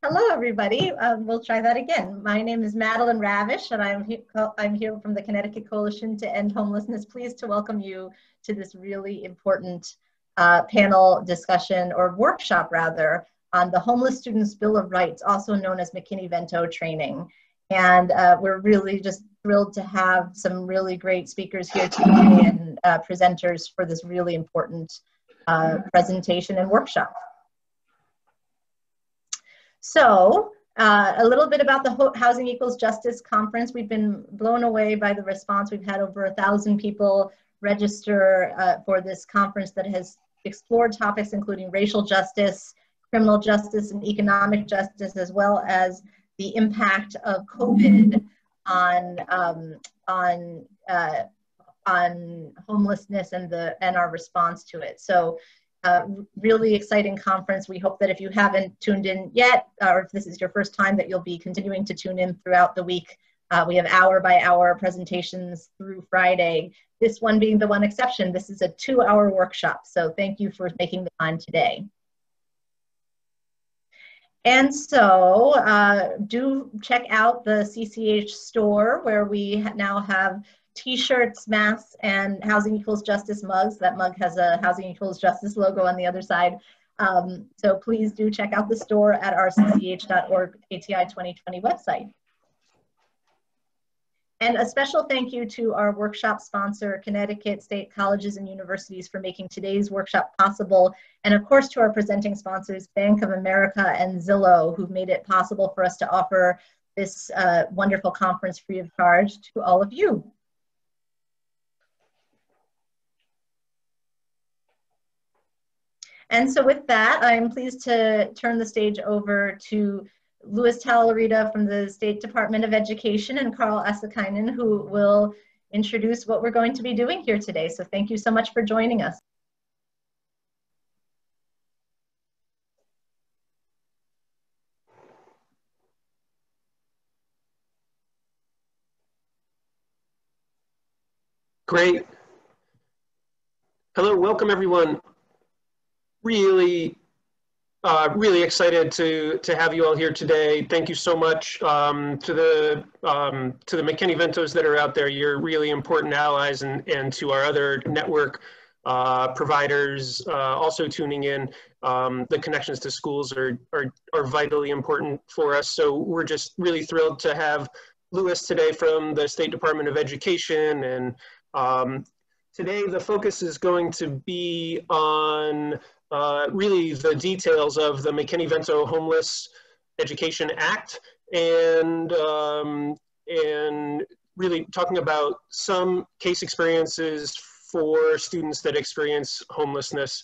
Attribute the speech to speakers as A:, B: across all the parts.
A: Hello, everybody. We'll try that again. My name is Madeline Ravish, and I'm here from the Connecticut Coalition to End Homelessness. Pleased to welcome you to this really important panel discussion, or workshop rather, on the Homeless Students' Bill of Rights, also known as McKinney-Vento training. And we're really just thrilled to have some really great speakers here today and presenters for this really important presentation and workshop. So a little bit about the Housing Equals Justice Conference. We've been blown away by the response. We've had over 1,000 people register for this conference that has explored topics including racial justice, criminal justice, and economic justice, as well as the impact of COVID on homelessness and our response to it. So really exciting conference. We hope that if you haven't tuned in yet, or if this is your first time, that you'll be continuing to tune in throughout the week. We have hour-by-hour presentations through Friday, this one being the one exception. This is a 2-hour workshop, so thank you for making the time today. And so do check out the CCEH store, where we now have T-shirts, masks, and Housing Equals Justice mugs. That mug has a Housing Equals Justice logo on the other side. So please do check out the store at our cceh.org ATI 2020 website. And a special thank you to our workshop sponsor, Connecticut State Colleges and Universities, for making today's workshop possible. And of course, to our presenting sponsors, Bank of America and Zillow, who've made it possible for us to offer this wonderful conference free of charge to all of you. And so with that, I'm pleased to turn the stage over to Louis Tallarita from the State Department of Education and Carl Asikainen, who will introduce what we're going to be doing here today. So thank you so much for joining us.
B: Great. Hello, welcome everyone. Really excited to have you all here today. Thank you so much to the McKinney-Ventos that are out there. You're really important allies, and to our other network providers also tuning in. The connections to schools are vitally important for us. So we're just really thrilled to have Louis today from the State Department of Education. And today the focus is going to be on really the details of the McKinney-Vento Homeless Education Act, and really talking about some case experiences for students that experience homelessness.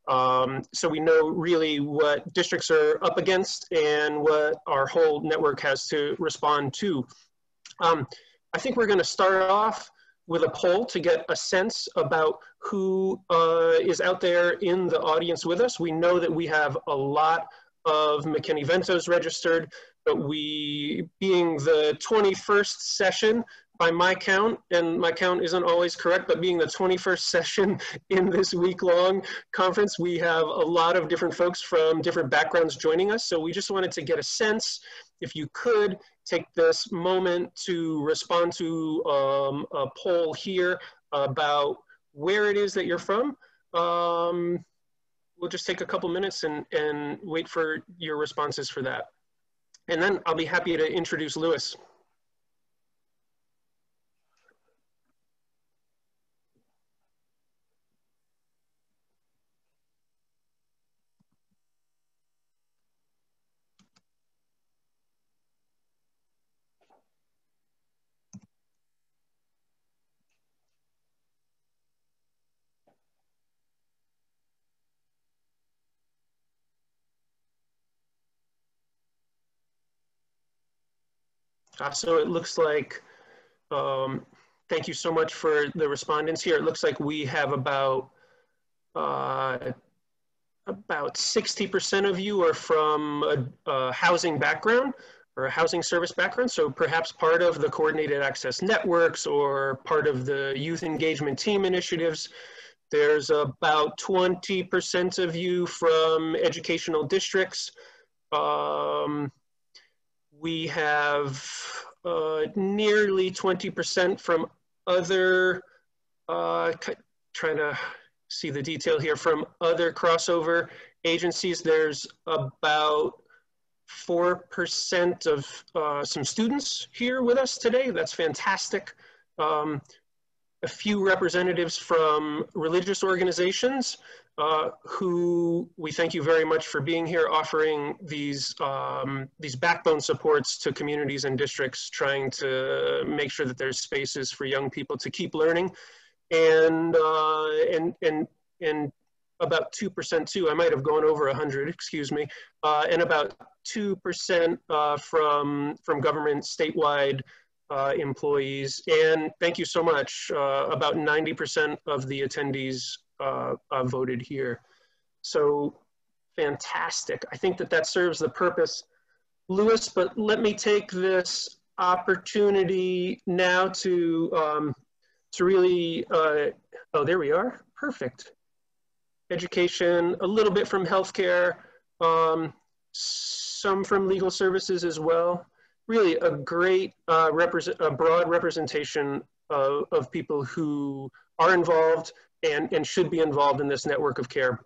B: So we know really what districts are up against and what our whole network has to respond to. I think we're going to start off with a poll to get a sense about who is out there in the audience with us. We know that we have a lot of McKinney-Ventos registered, but we, being the 21st session by my count, and my count isn't always correct, but being the 21st session in this week-long conference, we have a lot of different folks from different backgrounds joining us. So we just wanted to get a sense, if you could, take this moment to respond to a poll here about where it is that you're from. We'll just take a couple minutes and wait for your responses for that. And then I'll be happy to introduce Louis. So it looks like, thank you so much for the respondents here. It looks like we have about 60% of you are from a housing background or a housing service background. So perhaps part of the coordinated access networks or part of the youth engagement team initiatives. There's about 20% of you from educational districts. We have nearly 20% from other, trying to see the detail here, from other crossover agencies. There's about 4% of some students here with us today. That's fantastic. A few representatives from religious organizations who we thank you very much for being here, offering these backbone supports to communities and districts, trying to make sure that there's spaces for young people to keep learning, and about 2% too. I might have gone over 100, excuse me, and about 2% from government statewide employees. And thank you so much. About 90% of the attendees voted here. So fantastic. I think that serves the purpose, Louis, but let me take this opportunity now to really, oh, there we are, perfect. Education, a little bit from healthcare, some from legal services as well. Really a great, broad representation of people who are involved and should be involved in this network of care.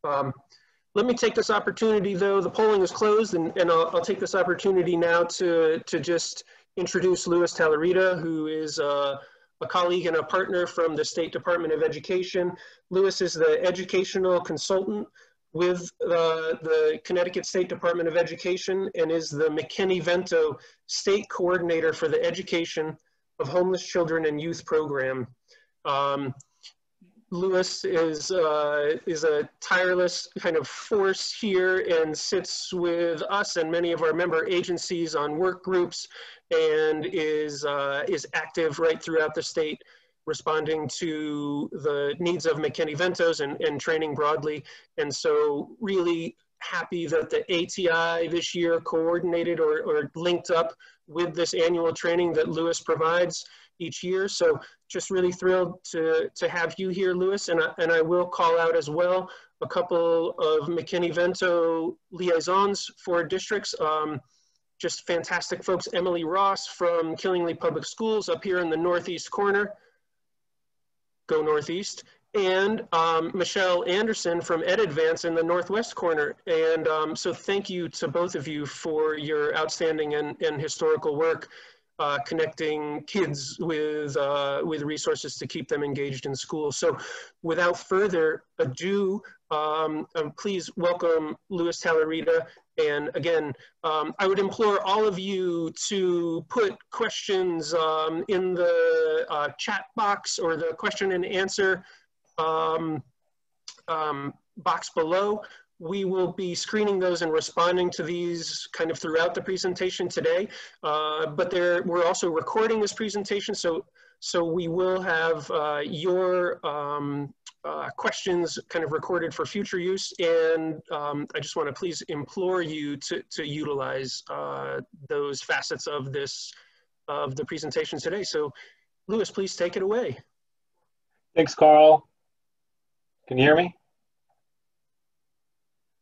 B: Let me take this opportunity, though, the polling is closed, and I'll take this opportunity now to just introduce Louis Tallarita, who is a colleague and a partner from the State Department of Education. Louis is the educational consultant with the Connecticut State Department of Education and is the McKinney-Vento State Coordinator for the Education of Homeless Children and Youth Program. Louis is a tireless kind of force here and sits with us and many of our member agencies on work groups, and is active right throughout the state, responding to the needs of McKinney-Ventos and training broadly. And so really happy that the ATI this year coordinated or linked up with this annual training that Louis provides each year. So just really thrilled to have you here, Louis. And I will call out as well a couple of McKinney-Vento liaisons for districts. Just fantastic folks. Emily Ross from Killingly Public Schools up here in the Northeast corner. Go Northeast. And Michelle Anderson from EdAdvance in the Northwest corner. And so thank you to both of you for your outstanding and historical work connecting kids with resources to keep them engaged in school. So without further ado, please welcome Louis Tallarita. And again, I would implore all of you to put questions in the chat box or the question and answer box below. We will be screening those and responding to these kind of throughout the presentation today. But we're also recording this presentation, so we will have your questions kind of recorded for future use. And I just want to please implore you to utilize those facets of the presentation today. So Louis, please take it away.
C: Thanks, Carl. Can you hear me?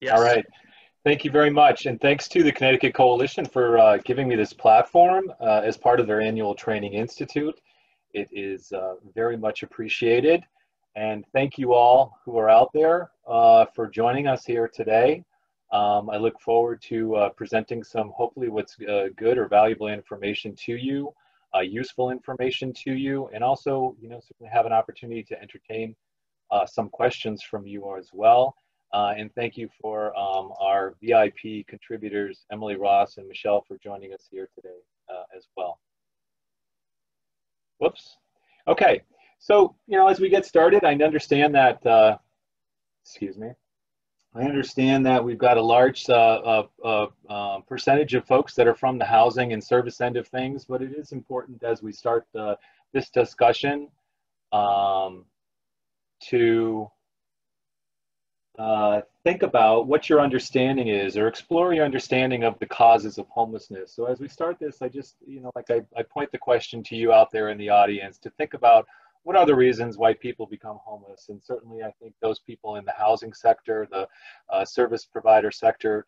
B: Yes.
C: All right. Thank you very much. And thanks to the Connecticut Coalition for giving me this platform as part of their annual training institute. It is very much appreciated. And thank you all who are out there for joining us here today. I look forward to presenting some, hopefully what's good or valuable information to you, useful information to you, and also, certainly have an opportunity to entertain some questions from you as well. And thank you for our VIP contributors, Emily Ross and Michelle, for joining us here today as well. Whoops. Okay. So, as we get started, I understand that, excuse me, I understand that we've got a large percentage of folks that are from the housing and service end of things, but it is important as we start this discussion to think about what your understanding is, or explore your understanding of the causes of homelessness. So as we start this, I just, I point the question to you out there in the audience to think about what are the reasons why people become homeless. And certainly I think those people in the housing sector, the service provider sector,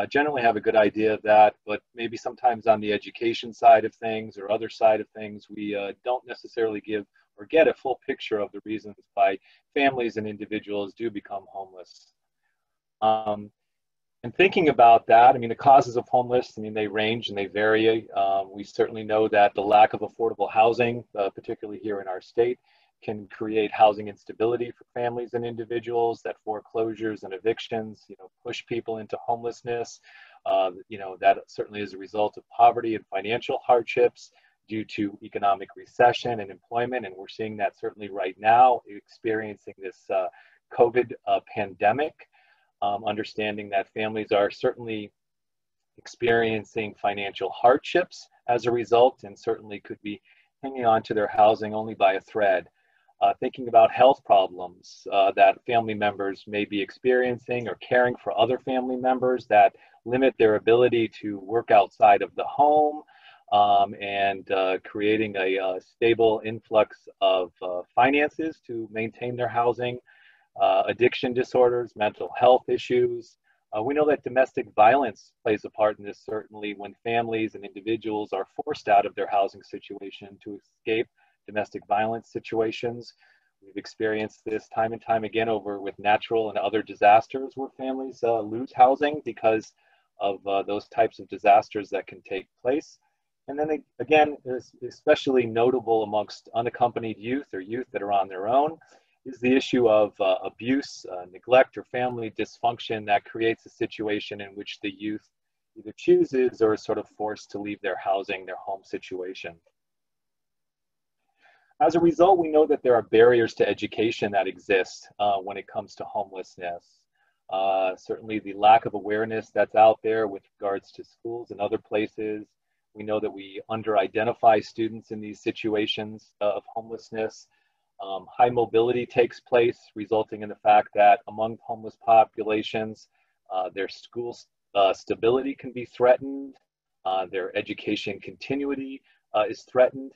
C: generally have a good idea of that, but maybe sometimes on the education side of things or other side of things, we don't necessarily give or get a full picture of the reasons why families and individuals do become homeless. And thinking about that, I mean, the causes of homelessness, I mean, they range and they vary. We certainly know that the lack of affordable housing, particularly here in our state, can create housing instability for families and individuals, that foreclosures and evictions, push people into homelessness. That certainly is a result of poverty and financial hardships due to economic recession and employment. And we're seeing that certainly right now, experiencing this COVID pandemic, understanding that families are certainly experiencing financial hardships as a result, and certainly could be hanging on to their housing only by a thread. Thinking about health problems that family members may be experiencing, or caring for other family members that limit their ability to work outside of the home, and creating a stable influx of finances to maintain their housing, addiction disorders, mental health issues. We know that domestic violence plays a part in this, certainly when families and individuals are forced out of their housing situation to escape domestic violence situations. We've experienced this time and time again with natural and other disasters where families lose housing because of those types of disasters that can take place. And then again, especially notable amongst unaccompanied youth or youth that are on their own, is the issue of abuse, neglect, or family dysfunction that creates a situation in which the youth either chooses or is sort of forced to leave their housing, their home situation. As a result, we know that there are barriers to education that exist when it comes to homelessness. Certainly the lack of awareness that's out there with regards to schools and other places. We know that we under-identify students in these situations of homelessness. High mobility takes place, resulting in the fact that among homeless populations, their school stability can be threatened, their education continuity is threatened.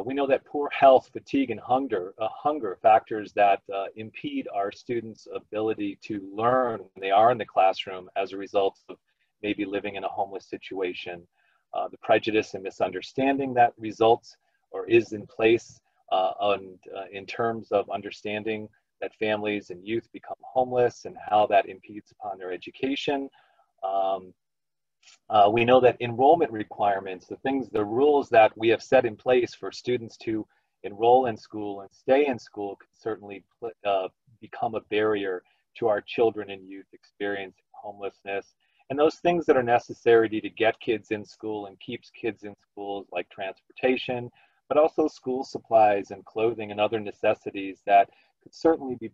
C: We know that poor health, fatigue, and hunger factors that impede our students' ability to learn when they are in the classroom as a result of maybe living in a homeless situation. The prejudice and misunderstanding that results or is in place in terms of understanding that families and youth become homeless and how that impedes upon their education. We know that enrollment requirements, the rules that we have set in place for students to enroll in school and stay in school can certainly become a barrier to our children and youth experiencing homelessness. And those things that are necessary to get kids in school and keeps kids in schools, like transportation, but also school supplies and clothing and other necessities that could certainly be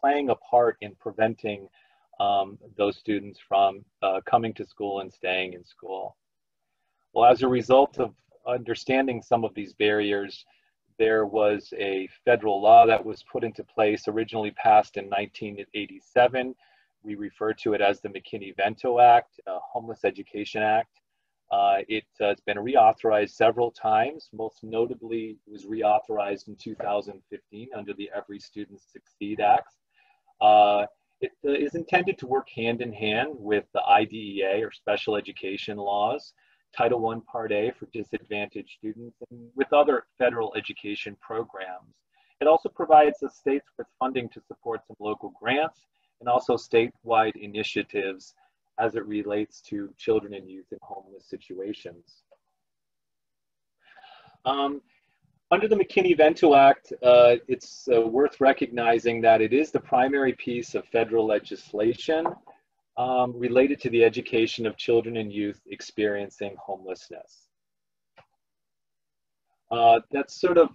C: playing a part in preventing those students from coming to school and staying in school. Well, as a result of understanding some of these barriers, there was a federal law that was put into place, originally passed in 1987. We refer to it as the McKinney-Vento Act, Homeless Education Act. It has been reauthorized several times. Most notably, it was reauthorized in 2015 under the Every Student Succeed Act. It is intended to work hand in hand with the IDEA, or special education laws, Title I Part A for disadvantaged students, and with other federal education programs. It also provides the states with funding to support some local grants and also statewide initiatives as it relates to children and youth in homeless situations. Under the McKinney-Vento Act, it's worth recognizing that it is the primary piece of federal legislation related to the education of children and youth experiencing homelessness. That's sort of,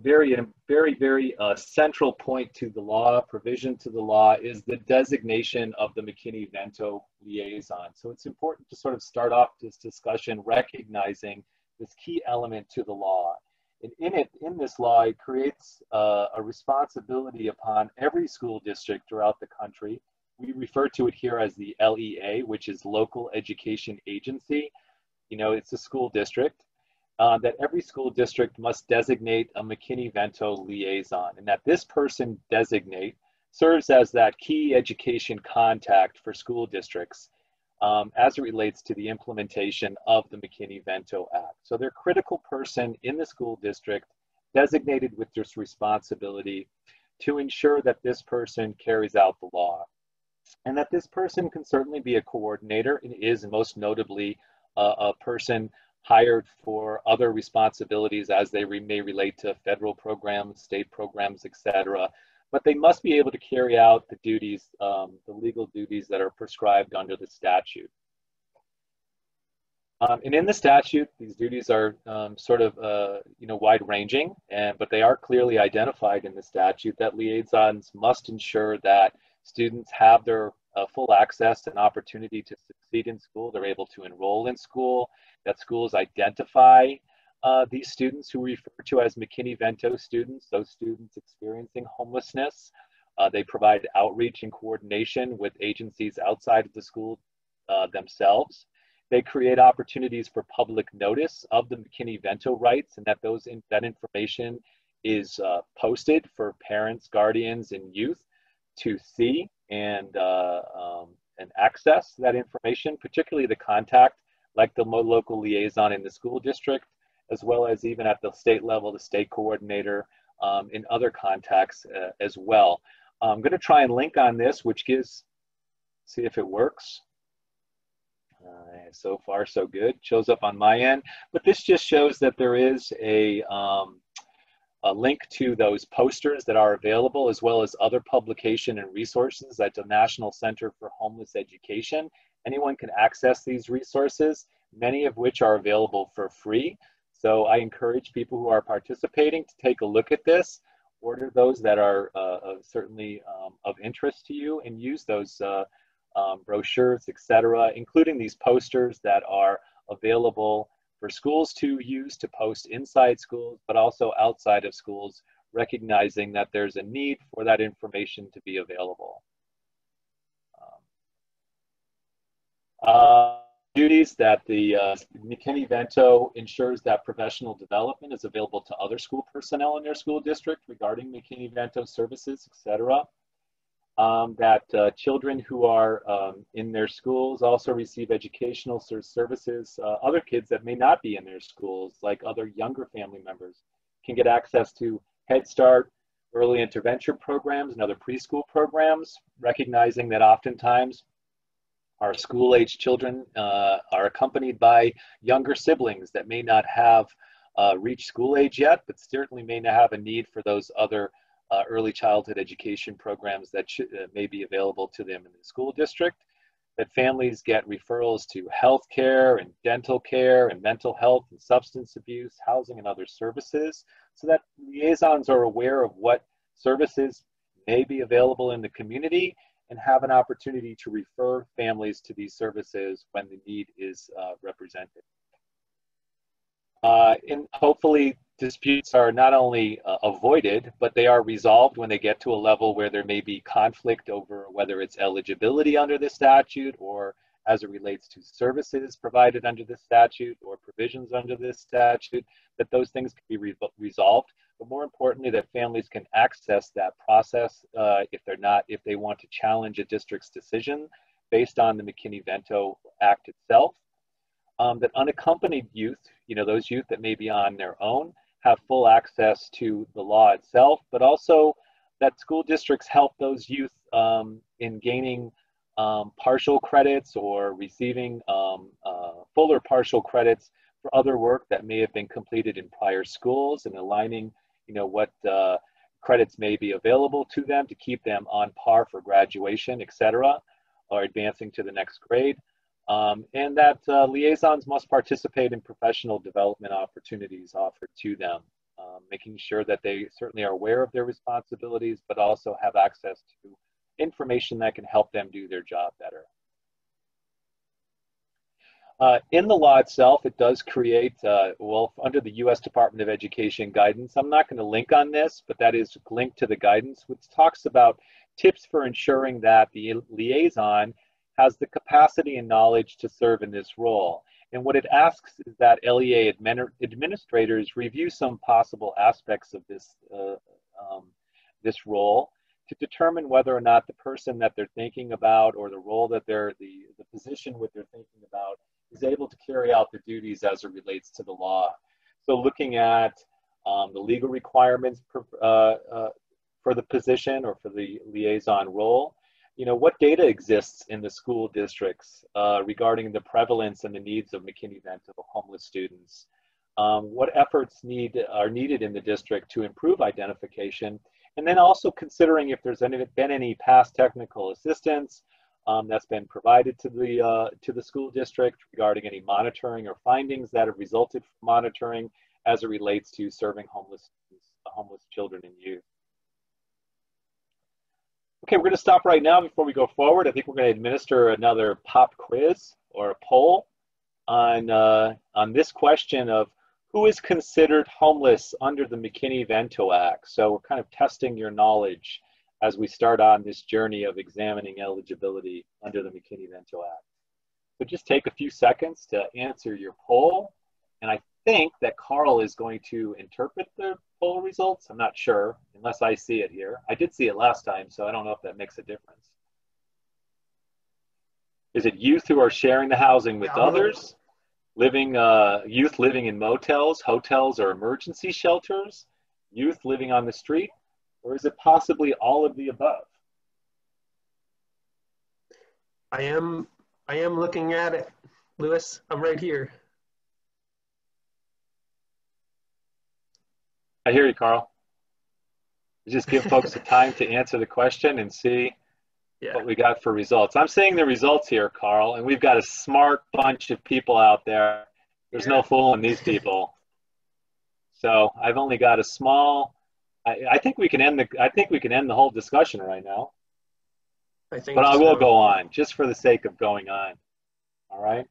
C: very central point to the law, provision to the law, is the designation of the McKinney-Vento liaison. So it's important to sort of start off this discussion recognizing this key element to the law. And in this law, it creates a responsibility upon every school district throughout the country. We refer to it here as the LEA, which is Local Education Agency. It's a school district. That every school district must designate a McKinney-Vento liaison, and that this person serves as that key education contact for school districts as it relates to the implementation of the McKinney-Vento Act. So they're a critical person in the school district designated with this responsibility to ensure that this person carries out the law. And that this person can certainly be a coordinator and is most notably a person hired for other responsibilities as they may relate to federal programs, state programs, etc. But they must be able to carry out the duties, the legal duties that are prescribed under the statute. And in the statute, these duties are sort of wide-ranging, but they are clearly identified in the statute that liaisons must ensure that students have their full access and opportunity to succeed in school. They're able to enroll in school, that schools identify these students who we refer to as McKinney-Vento students, those students experiencing homelessness. They provide outreach and coordination with agencies outside of the school themselves. They create opportunities for public notice of the McKinney-Vento rights, and that that information is posted for parents, guardians, and youth to see and access that information, particularly the contact, like the local liaison in the school district, as well as even at the state level, the state coordinator, in other contacts as well. I'm going to try and link on this, which see if it works. So far, so good. Shows up on my end, but this just shows that there is a link to those posters that are available, as well as other publication and resources at the National Center for Homeless Education. Anyone can access these resources, many of which are available for free. So I encourage people who are participating to take a look at this, order those that are certainly of interest to you, and use those brochures, etc., including these posters that are available for schools to use to post inside schools, but also outside of schools, recognizing that there's a need for that information to be available. Duties that the McKinney-Vento ensures that professional development is available to other school personnel in their school district regarding McKinney-Vento services, etc. That children who are in their schools also receive educational services. Other kids that may not be in their schools, like other younger family members, can get access to Head Start, early intervention programs, and other preschool programs, recognizing that oftentimes our school-age children are accompanied by younger siblings that may not have reached school age yet, but certainly may not have a need for those other early childhood education programs that may be available to them in the school district. That families get referrals to health care and dental care and mental health and substance abuse, housing, and other services, so that liaisons are aware of what services may be available in the community and have an opportunity to refer families to these services when the need is represented. And hopefully disputes are not only avoided, but they are resolved when they get to a level where there may be conflict over whether it's eligibility under the statute or as it relates to services provided under the statute or provisions under this statute, that those things can be resolved. But more importantly, that families can access that process if they want to challenge a district's decision based on the McKinney-Vento Act itself. That unaccompanied youth, those youth that may be on their own, have full access to the law itself, but also that school districts help those youth in gaining partial credits or receiving full or partial credits for other work that may have been completed in prior schools, and aligning what credits may be available to them to keep them on par for graduation, etc., or advancing to the next grade. And that liaisons must participate in professional development opportunities offered to them, making sure that they certainly are aware of their responsibilities, but also have access to information that can help them do their job better. In the law itself, it does create, under the U.S. Department of Education guidance, I'm not going to link on this, but that is linked to the guidance, which talks about tips for ensuring that the liaison has the capacity and knowledge to serve in this role. And what it asks is that LEA administrators review some possible aspects of this, this role to determine whether or not the person that they're thinking about or the role that the position what they're thinking about is able to carry out the duties as it relates to the law. So looking at the legal requirements for the position or for the liaison role, you know, what data exists in the school districts regarding the prevalence and the needs of McKinney-Vento homeless students? What efforts are needed in the district to improve identification? And then also considering if there's been any past technical assistance that's been provided to the school district regarding any monitoring or findings that have resulted from monitoring as it relates to serving homeless children and youth. Okay, we're going to stop right now before we go forward. I think we're going to administer another pop quiz or a poll on this question of who is considered homeless under the McKinney-Vento Act. So we're kind of testing your knowledge as we start on this journey of examining eligibility under the McKinney-Vento Act. So just take a few seconds to answer your poll. And I think that Carl is going to interpret the poll results. I'm not sure, unless I see it here. I did see it last time, so I don't know if that makes a difference. Is it youth who are sharing the housing with others? Youth living in motels, hotels, or emergency shelters? Youth living on the street? Or is it possibly all of the above?
B: I am looking at it, Louis. I'm right here.
C: I hear you, Carl. Just give folks the time to answer the question and see what we got for results. I'm seeing the results here, Carl, and we've got a smart bunch of people out there. There's no fooling these people. So I've only got a small. I think we can end the whole discussion right now. But I will go on just for the sake of going on. All right.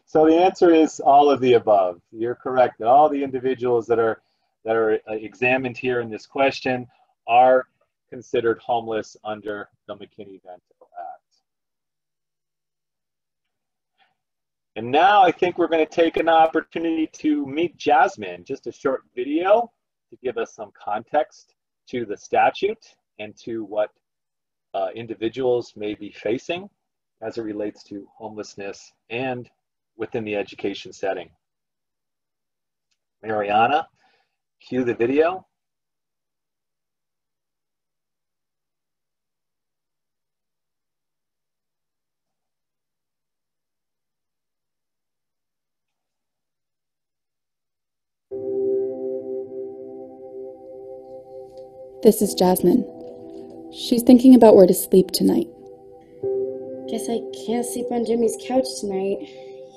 C: So the answer is all of the above. You're correct. All the individuals that are examined here in this question are considered homeless under the McKinney-Vento Act. And now I think we're going to take an opportunity to meet Jasmine. Just a short video to give us some context to the statute and to what individuals may be facing as it relates to homelessness and within the education setting. Mariana, cue the video.
D: This is Jasmine. She's thinking about where to sleep tonight.
E: Guess I can't sleep on Jimmy's couch tonight.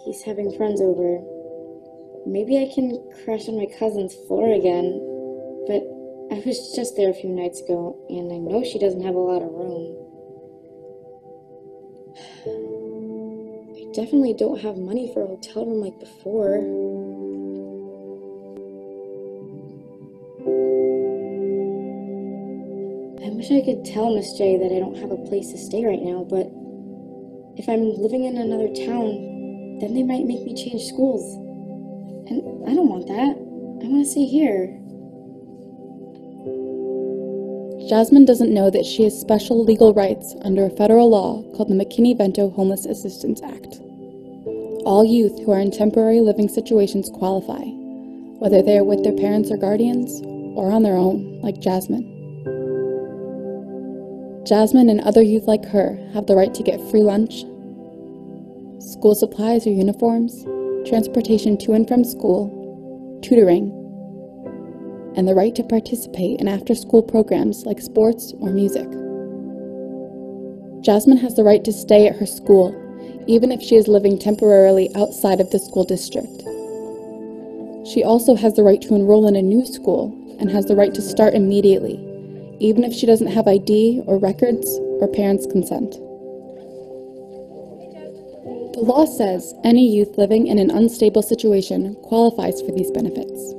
E: He's having friends over. Maybe I can crash on my cousin's floor again. But I was just there a few nights ago, and I know she doesn't have a lot of room. I definitely don't have money for a hotel room like before. I wish I could tell Miss J that I don't have a place to stay right now, but if I'm living in another town, then they might make me change schools. And I don't want that. I want to stay here.
D: Jasmine doesn't know that she has special legal rights under a federal law called the McKinney-Vento Homeless Assistance Act. All youth who are in temporary living situations qualify, whether they are with their parents or guardians, or on their own, like Jasmine. Jasmine and other youth like her have the right to get free lunch, school supplies or uniforms, transportation to and from school, tutoring, and the right to participate in after-school programs like sports or music. Jasmine has the right to stay at her school, even if she is living temporarily outside of the school district. She also has the right to enroll in a new school and has the right to start immediately, even if she doesn't have ID or records or parents' consent. The law says any youth living in an unstable situation qualifies for these benefits.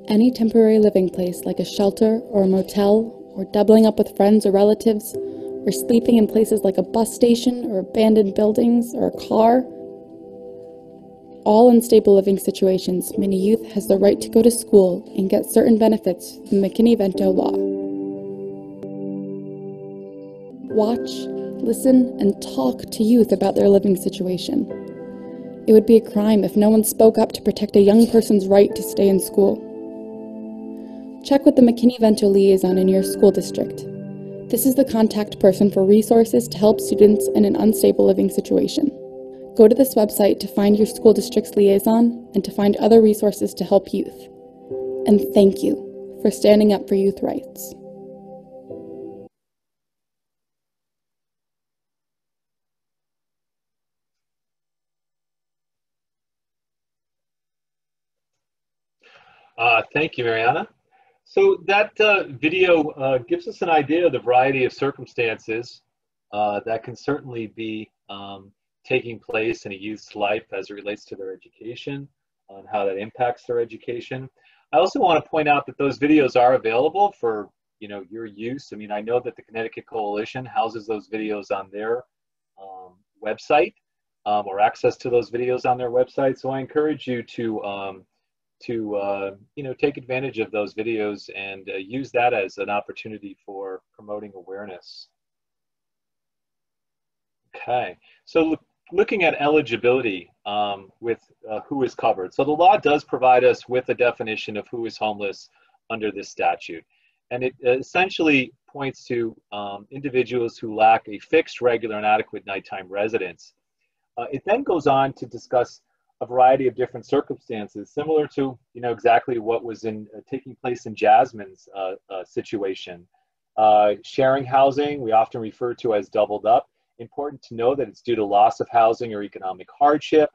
D: Any temporary living place like a shelter or a motel, or doubling up with friends or relatives, or sleeping in places like a bus station or abandoned buildings or a car, all unstable living situations mean a youth has the right to go to school and get certain benefits from the McKinney-Vento law. Watch, listen, and talk to youth about their living situation. It would be a crime if no one spoke up to protect a young person's right to stay in school. Check with the McKinney-Vento liaison in your school district. This is the contact person for resources to help students in an unstable living situation. Go to this website to find your school district's liaison and to find other resources to help youth. And thank you for standing up for youth rights.
C: Thank you, Mariana. So that video gives us an idea of the variety of circumstances that can certainly be taking place in a youth's life as it relates to their education and how that impacts their education. I also want to point out that those videos are available for your use. I mean, I know that the Connecticut Coalition houses those videos on their website or access to those videos on their website. So I encourage you to take advantage of those videos and use that as an opportunity for promoting awareness. Okay, so looking at eligibility with who is covered. So the law does provide us with a definition of who is homeless under this statute. And it essentially points to individuals who lack a fixed, regular, and adequate nighttime residence. It then goes on to discuss a variety of different circumstances, similar to exactly what was taking place in Jasmine's situation. Sharing housing, we often refer to as doubled up. Important to know that it's due to loss of housing or economic hardship.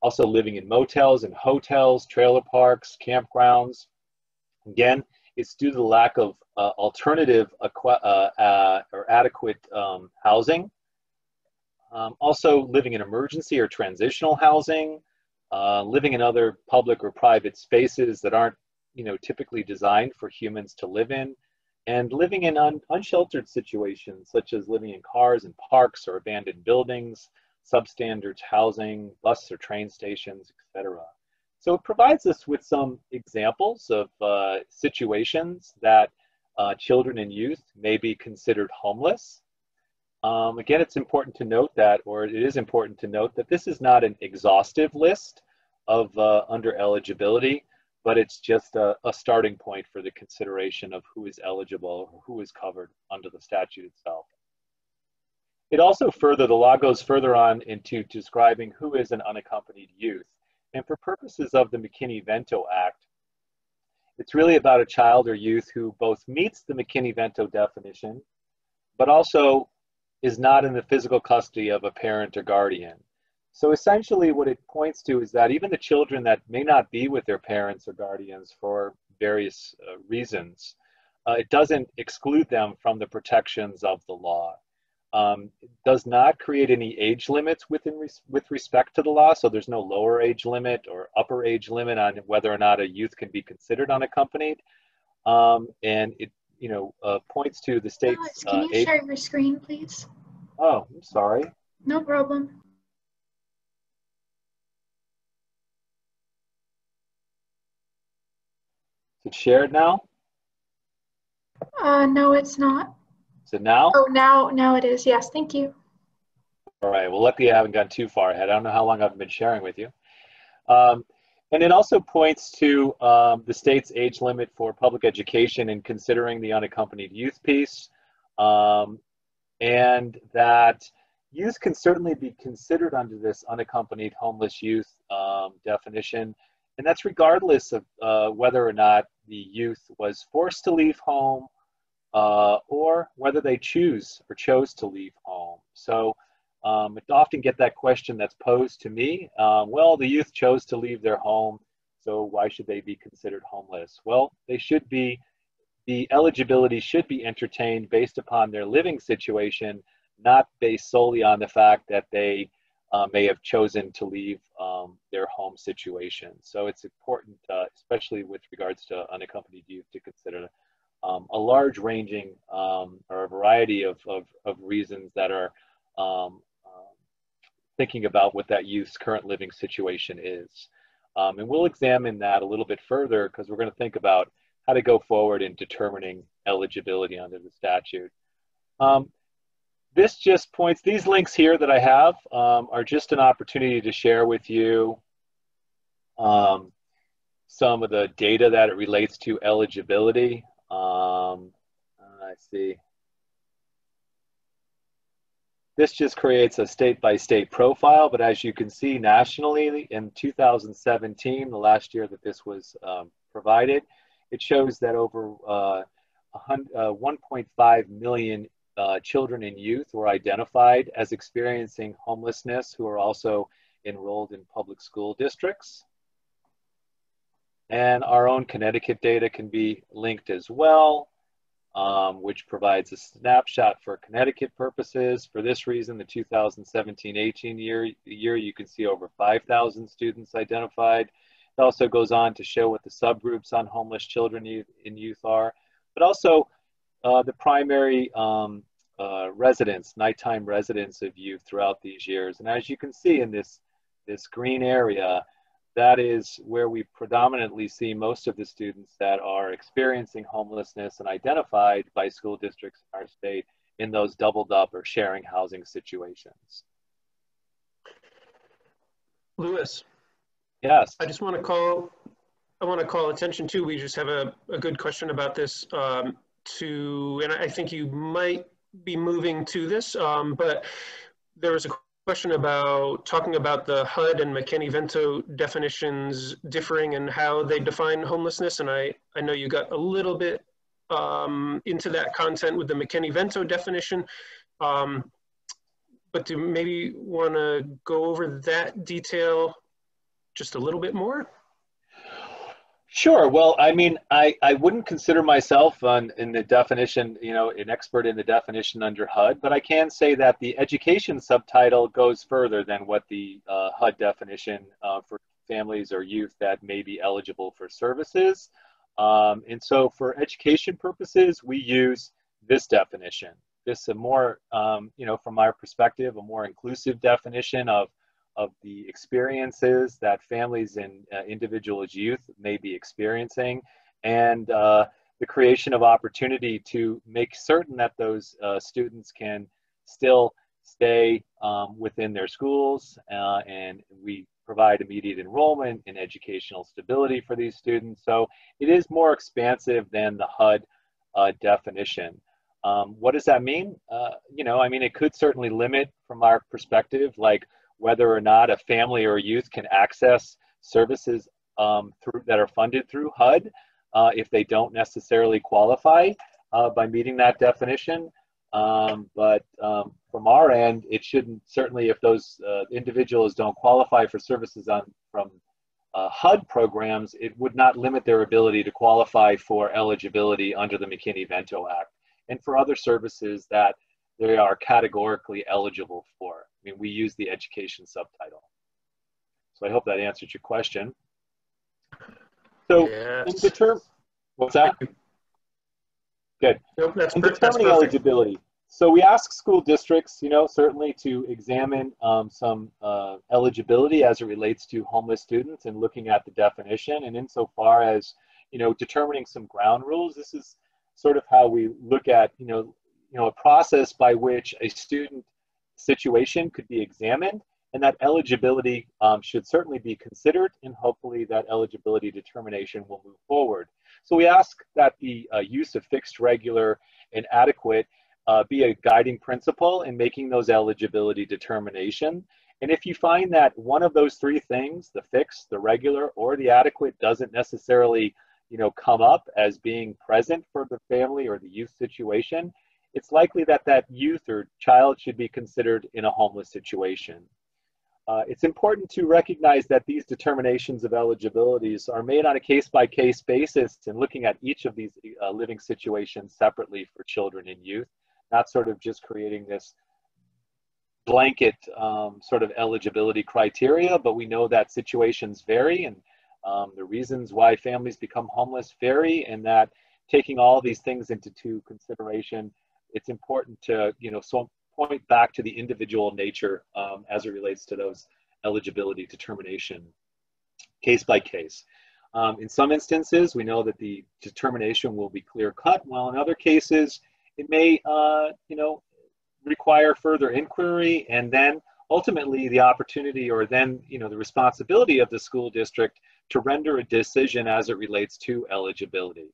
C: Also living in motels and hotels, trailer parks, campgrounds. Again, it's due to the lack of alternative or adequate housing. Also living in emergency or transitional housing. Living in other public or private spaces that aren't, typically designed for humans to live in, and living in unsheltered situations, such as living in cars and parks or abandoned buildings, substandard housing, bus or train stations, etc. So it provides us with some examples of situations that children and youth may be considered homeless. Again, it's important to note that, or it is important to note that this is not an exhaustive list of under eligibility, but it's just a starting point for the consideration of who is eligible or who is covered under the statute itself. It also the law goes further on into describing who is an unaccompanied youth. And for purposes of the McKinney-Vento Act, it's really about a child or youth who both meets the McKinney-Vento definition, but also is not in the physical custody of a parent or guardian. So essentially what it points to is that even the children that may not be with their parents or guardians for various reasons, it doesn't exclude them from the protections of the law. It does not create any age limits with respect to the law, so there's no lower age limit or upper age limit on whether or not a youth can be considered unaccompanied. And it points to the state's
F: Alex, can you share your screen, please?
C: Oh, I'm sorry.
F: No problem.
C: Is it shared now?
F: No, it's not.
C: Is it now?
F: Oh, now it is. Yes, thank you.
C: All right. Well, luckily I haven't gone too far ahead. I don't know how long I've been sharing with you. And it also points to the state's age limit for public education in considering the unaccompanied youth piece, and that youth can certainly be considered under this unaccompanied homeless youth definition, and that's regardless of whether or not the youth was forced to leave home or whether they chose to leave home. So I often get that question that's posed to me. Well, the youth chose to leave their home, so why should they be considered homeless? Well, they should be, the eligibility should be entertained based upon their living situation, not based solely on the fact that they may have chosen to leave their home situation. So it's important, especially with regards to unaccompanied youth, to consider a large ranging or a variety of reasons that are thinking about what that youth's current living situation is. And we'll examine that a little bit further because we're going to think about how to go forward in determining eligibility under the statute. This just points, these links here that I have are just an opportunity to share with you some of the data that it relates to eligibility. I see. This just creates a state-by-state profile, but as you can see nationally in 2017, the last year that this was provided, it shows that over 1.5 million children and youth were identified as experiencing homelessness who are also enrolled in public school districts. And our own Connecticut data can be linked as well, which provides a snapshot for Connecticut purposes. For this reason, the 2017-18 year, you can see over 5,000 students identified. It also goes on to show what the subgroups on homeless children and youth are, but also the primary residents, nighttime residents of youth throughout these years. And as you can see in this green area, that is where we predominantly see most of the students that are experiencing homelessness and identified by school districts in our state in those doubled up or sharing housing situations.
B: Louis.
C: Yes.
B: I just want to call attention to, we just have a good question about this and I think you might be moving to this, but there was a question about talking about the HUD and McKinney-Vento definitions differing and how they define homelessness. And I know you got a little bit into that content with the McKinney-Vento definition, but do maybe want to go over that detail just a little bit more?
C: Sure. Well, I mean, I wouldn't consider myself in the definition, you know, an expert in the definition under HUD, but I can say that the education subtitle goes further than what the HUD definition for families or youth that may be eligible for services. And so for education purposes, we use this definition. This is a more, you know, from our perspective, a more inclusive definition of the experiences that families and individuals, youth may be experiencing, and the creation of opportunity to make certain that those students can still stay within their schools, and we provide immediate enrollment and educational stability for these students. So it is more expansive than the HUD definition. What does that mean? You know, I mean, it could certainly limit from our perspective, like whether or not a family or youth can access services that are funded through HUD if they don't necessarily qualify by meeting that definition. But from our end, it shouldn't, certainly if those individuals don't qualify for services from HUD programs, it would not limit their ability to qualify for eligibility under the McKinney-Vento Act and for other services that they are categorically eligible for. I mean, we use the education subtitle. So I hope that answered your question. So in what's that? Good.
B: Nope, that's
C: in determining eligibility. So we ask school districts, you know, certainly to examine some eligibility as it relates to homeless students and looking at the definition. And insofar as, you know, determining some ground rules, this is sort of how we look at, you know, a process by which a student situation could be examined, and that eligibility should certainly be considered, and hopefully that eligibility determination will move forward. So we ask that the use of fixed, regular, and adequate be a guiding principle in making those eligibility determination. And if you find that one of those three things, the fixed, the regular, or the adequate, doesn't necessarily, you know, come up as being present for the family or the youth situation, it's likely that that youth or child should be considered in a homeless situation. It's important to recognize that these determinations of eligibilities are made on a case-by-case basis and looking at each of these living situations separately for children and youth, not sort of just creating this blanket sort of eligibility criteria, but we know that situations vary, and the reasons why families become homeless vary, and that taking all these things into consideration, it's important to, you know, point back to the individual nature as it relates to those eligibility determination case by case. In some instances, we know that the determination will be clear cut, while in other cases, it may require further inquiry, and then ultimately the opportunity, or then the responsibility of the school district to render a decision as it relates to eligibility.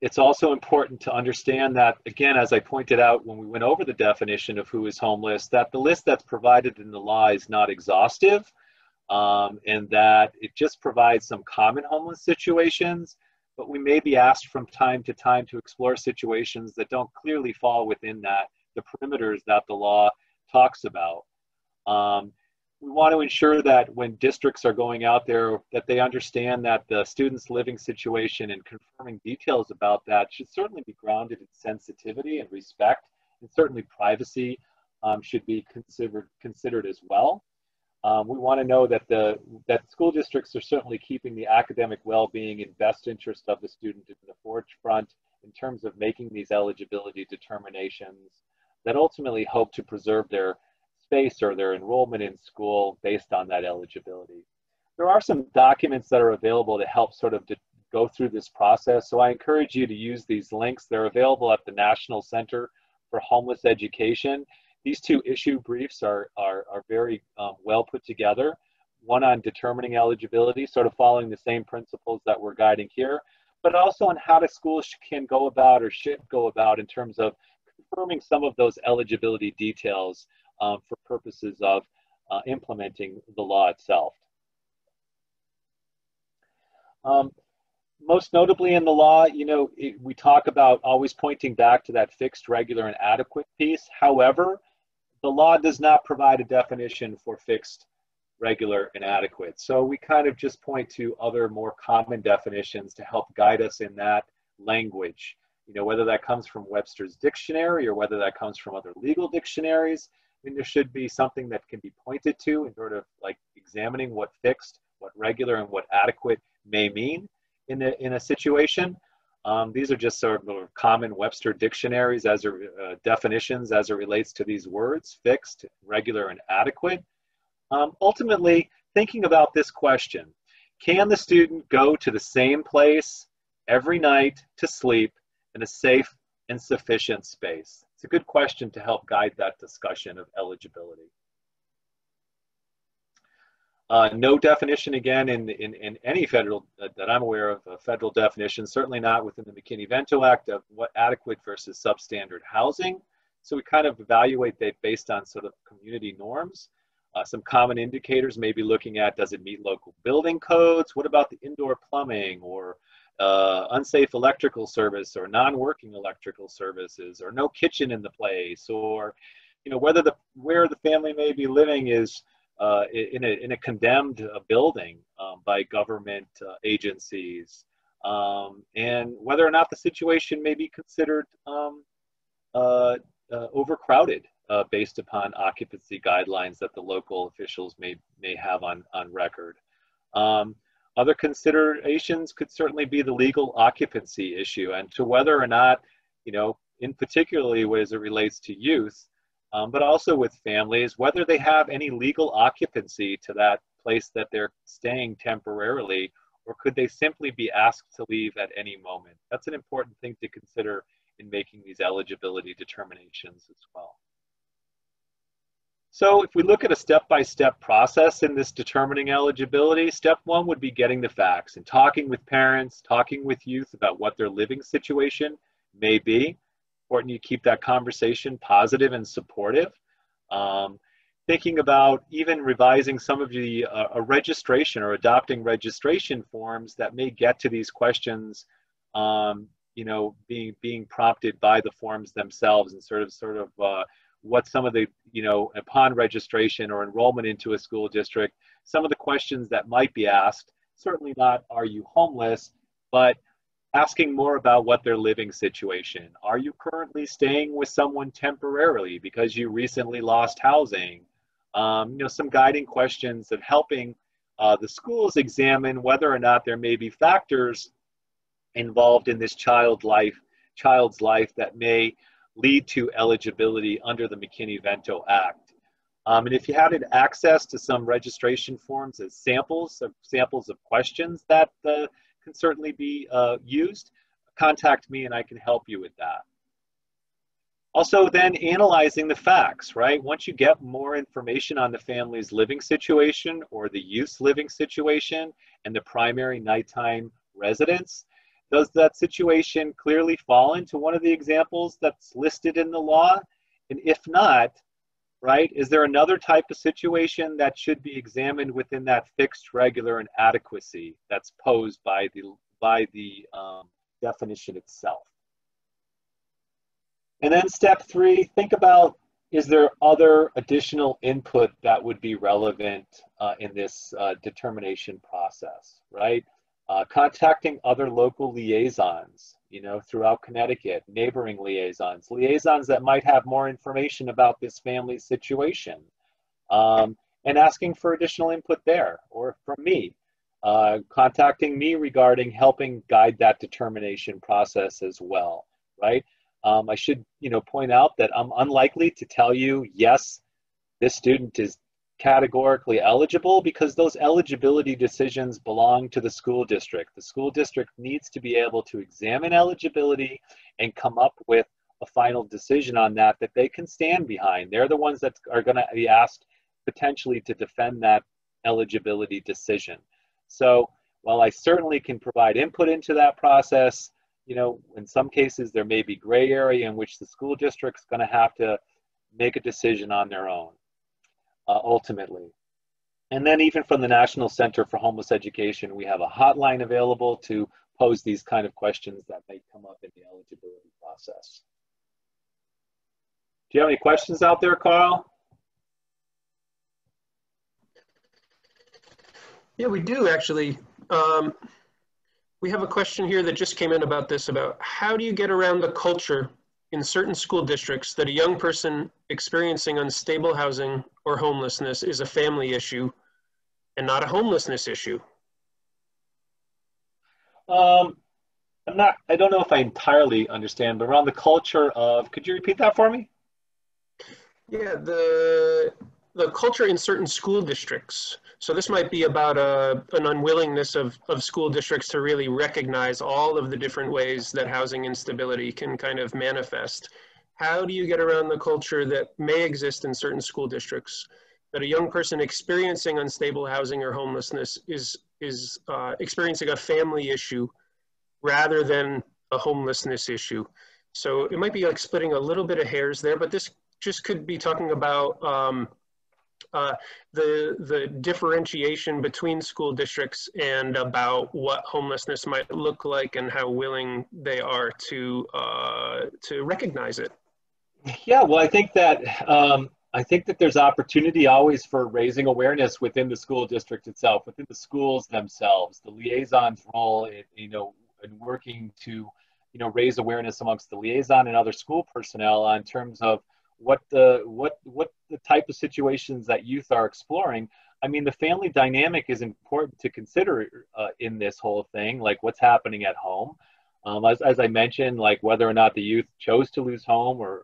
C: It's also important to understand that, again, as I pointed out when we went over the definition of who is homeless, that the list that's provided in the law is not exhaustive, and that it just provides some common homeless situations, but we may be asked from time to time to explore situations that don't clearly fall within the perimeters that the law talks about. We want to ensure that when districts are going out there, that they understand that the student's living situation and confirming details about that should certainly be grounded in sensitivity and respect, and certainly privacy should be considered as well. We want to know that that school districts are certainly keeping the academic well-being and best interest of the student in the forefront in terms of making these eligibility determinations that ultimately hope to preserve their space or their enrollment in school based on that eligibility. There are some documents that are available to help sort of go through this process, so I encourage you to use these links. They're available at the National Center for Homeless Education. These two issue briefs are very well put together. One on determining eligibility, sort of following the same principles that we're guiding here, but also on how the schools can go about or should go about in terms of confirming some of those eligibility details for purposes of implementing the law itself. Most notably in the law, we talk about always pointing back to that fixed, regular, and adequate piece. However, the law does not provide a definition for fixed, regular, and adequate. So we kind of just point to other more common definitions to help guide us in that language. Whether that comes from Webster's dictionary or whether that comes from other legal dictionaries, there should be something that can be pointed to in sort of like examining what fixed, what regular, and what adequate may mean in a situation. These are just sort of common Webster dictionaries as definitions as it relates to these words, fixed, regular, and adequate. Ultimately, thinking about this question, can the student go to the same place every night to sleep in a safe and sufficient space? It's a good question to help guide that discussion of eligibility. No definition, again, in any federal, that I'm aware of, a federal definition, certainly not within the McKinney-Vento Act, of what adequate versus substandard housing. So we kind of evaluate that based on sort of community norms. Some common indicators may be looking at, does it meet local building codes? What about the indoor plumbing, or unsafe electrical service, or non-working electrical services, or no kitchen in the place, or where the family may be living is in a condemned building by government agencies, and whether or not the situation may be considered overcrowded based upon occupancy guidelines that the local officials may have on record. Other considerations could certainly be the legal occupancy issue, and to whether or not, in particularly as it relates to youth, but also with families, whether they have any legal occupancy to that place that they're staying temporarily, or could they simply be asked to leave at any moment? That's an important thing to consider in making these eligibility determinations as well. So if we look at a step-by-step process in this determining eligibility, step one would be getting the facts and talking with parents, talking with youth about what their living situation may be. Important you keep that conversation positive and supportive. Thinking about even revising some of the registration or adopting registration forms that may get to these questions, being prompted by the forms themselves, and sort of what some of the, upon registration or enrollment into a school district, some of the questions that might be asked, certainly not, are you homeless, but asking more about what their living situation. Are you currently staying with someone temporarily because you recently lost housing? Some guiding questions of helping the schools examine whether or not there may be factors involved in this child's life that may lead to eligibility under the McKinney-Vento Act. And if you had access to some registration forms as samples of questions that can certainly be used, contact me and I can help you with that. Also then analyzing the facts, right? Once you get more information on the family's living situation or the youth's living situation and the primary nighttime residence, does that situation clearly fall into one of the examples that's listed in the law? And if not, right, is there another type of situation that should be examined within that fixed, regular, and adequacy that's posed by the definition itself? And then step 3, think about, is there other additional input that would be relevant in this determination process, right? Contacting other local liaisons, you know, throughout Connecticut, neighboring liaisons that might have more information about this family's situation, and asking for additional input there, or from me, contacting me regarding helping guide that determination process as well, right? I should, you know, point out that I'm unlikely to tell you, yes, this student is categorically eligible, because those eligibility decisions belong to the school district. The school district needs to be able to examine eligibility and come up with a final decision on that they can stand behind. They're the ones that are going to be asked potentially to defend that eligibility decision. So while I certainly can provide input into that process, you know, in some cases there may be gray area in which the school district's going to have to make a decision on their own, ultimately. And then even from the National Center for Homeless Education, we have a hotline available to pose these kind of questions that may come up in the eligibility process. Do you have any questions out there, Carl?
B: Yeah, we do actually. We have a question here that just came in about this, about how do you get around the culture in certain school districts that a young person experiencing unstable housing or homelessness is a family issue and not a homelessness issue?
C: I don't know if I entirely understand, but around the culture of, could you repeat that for me?
B: Yeah, the culture in certain school districts. So this might be about an unwillingness of school districts to really recognize all of the different ways that housing instability can kind of manifest. How do you get around the culture that may exist in certain school districts that a young person experiencing unstable housing or homelessness is experiencing a family issue rather than a homelessness issue? So it might be like splitting a little bit of hairs there, but this just could be talking about the differentiation between school districts and about what homelessness might look like and how willing they are to recognize it.
C: Yeah, well, I think that there's opportunity always for raising awareness within the school district itself, within the schools themselves. The liaison's role, in working to, raise awareness amongst the liaison and other school personnel on terms of what the type of situations that youth are exploring. I mean, the family dynamic is important to consider in this whole thing, like what's happening at home. As I mentioned, like whether or not the youth chose to lose home or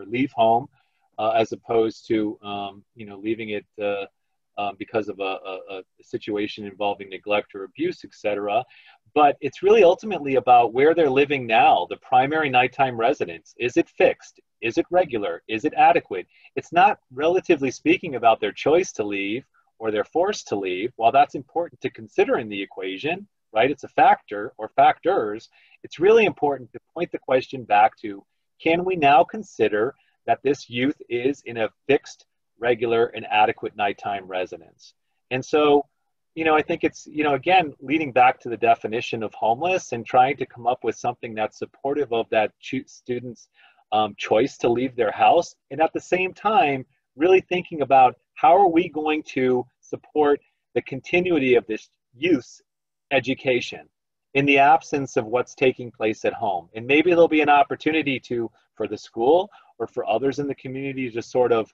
C: leave home, as opposed to leaving it because of a situation involving neglect or abuse, etc. But it's really ultimately about where they're living now, the primary nighttime residence. Is it fixed? Is it regular? Is it adequate? It's not, relatively speaking, about their choice to leave or they're forced to leave. While that's important to consider in the equation, right? It's a factor or factors. It's really important to point the question back to, can we now consider that this youth is in a fixed, regular, and adequate nighttime residence? And so, I think it's, again, leading back to the definition of homeless and trying to come up with something that's supportive of that student's choice to leave their house. And at the same time, really thinking about how are we going to support the continuity of this youth's education in the absence of what's taking place at home. And maybe there'll be an opportunity for the school or for others in the community to sort of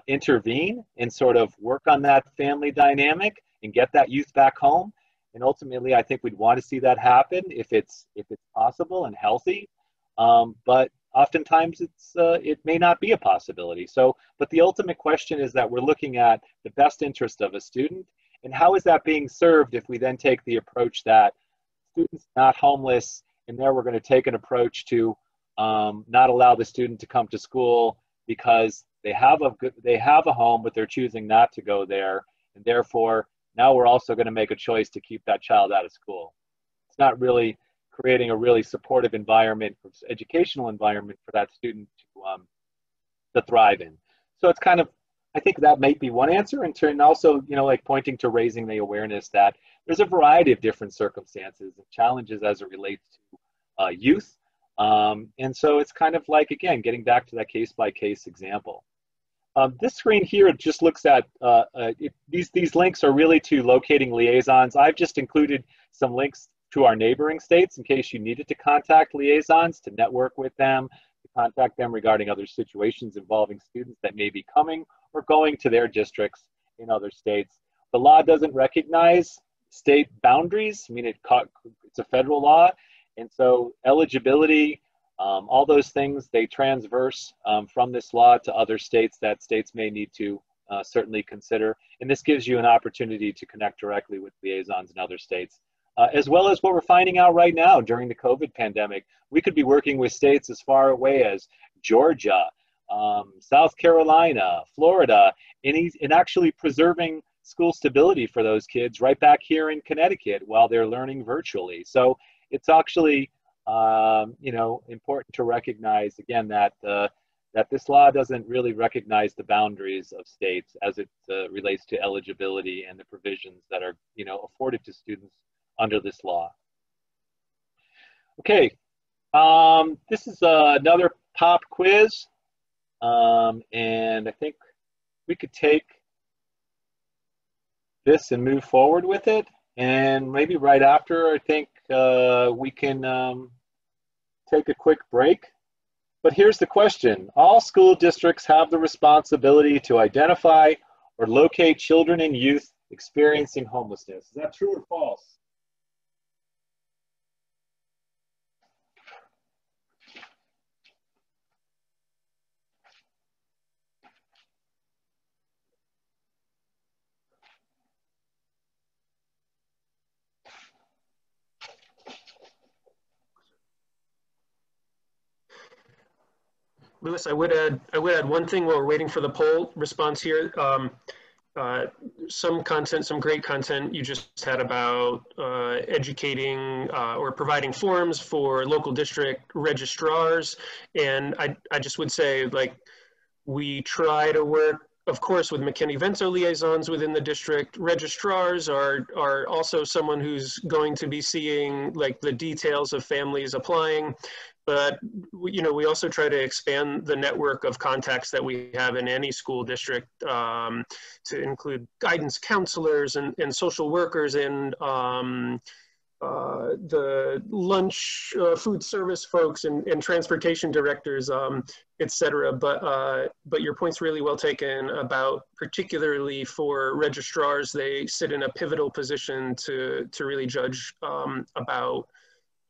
C: intervene and sort of work on that family dynamic and get that youth back home. And ultimately, I think we'd want to see that happen if it's possible and healthy. But oftentimes it may not be a possibility. So, but the ultimate question is that we're looking at the best interest of a student, and how is that being served if we then take the approach that students not homeless, and there we're going to take an approach to not allow the student to come to school because they have a home, but they're choosing not to go there, and therefore now we're also going to make a choice to keep that child out of school. It's not really creating a really supportive environment, educational environment for that student to thrive in. So it's kind of, I think that might be one answer, and also, you know, like pointing to raising the awareness that there's a variety of different circumstances and challenges as it relates to youth. And so it's kind of like, again, getting back to that case-by-case example. This screen here just looks at, these links are really to locating liaisons. I've just included some links to our neighboring states in case you needed to contact liaisons, to network with them, to contact them regarding other situations involving students that may be coming or going to their districts in other states. The law doesn't recognize state boundaries. I mean, it's a federal law, and so eligibility, all those things, they transverse from this law to other states that states may need to certainly consider. And this gives you an opportunity to connect directly with liaisons in other states. As well as what we're finding out right now during the COVID pandemic. We could be working with states as far away as Georgia, South Carolina, Florida, and actually preserving school stability for those kids right back here in Connecticut while they're learning virtually. So it's actually, you know, important to recognize, again, that that this law doesn't really recognize the boundaries of states as it relates to eligibility and the provisions that are, you know, afforded to students under this law. Okay, this is another pop quiz, and I think we could take this and move forward with it, and maybe right after, I think we can take a quick break. But here's the question. All school districts have the responsibility to identify or locate children and youth experiencing homelessness. Is that true or false?
B: Louis, I would add one thing while we're waiting for the poll response here. Some content, some great content you just had about educating or providing forms for local district registrars. And I just would say, like, we try to work, of course, with McKinney-Vento liaisons within the district. Registrars are also someone who's going to be seeing, like, the details of families applying. But, you know, we also try to expand the network of contacts that we have in any school district to include guidance counselors and social workers and the lunch food service folks and transportation directors, et cetera. But your point's really well taken about, particularly for registrars, they sit in a pivotal position to really judge about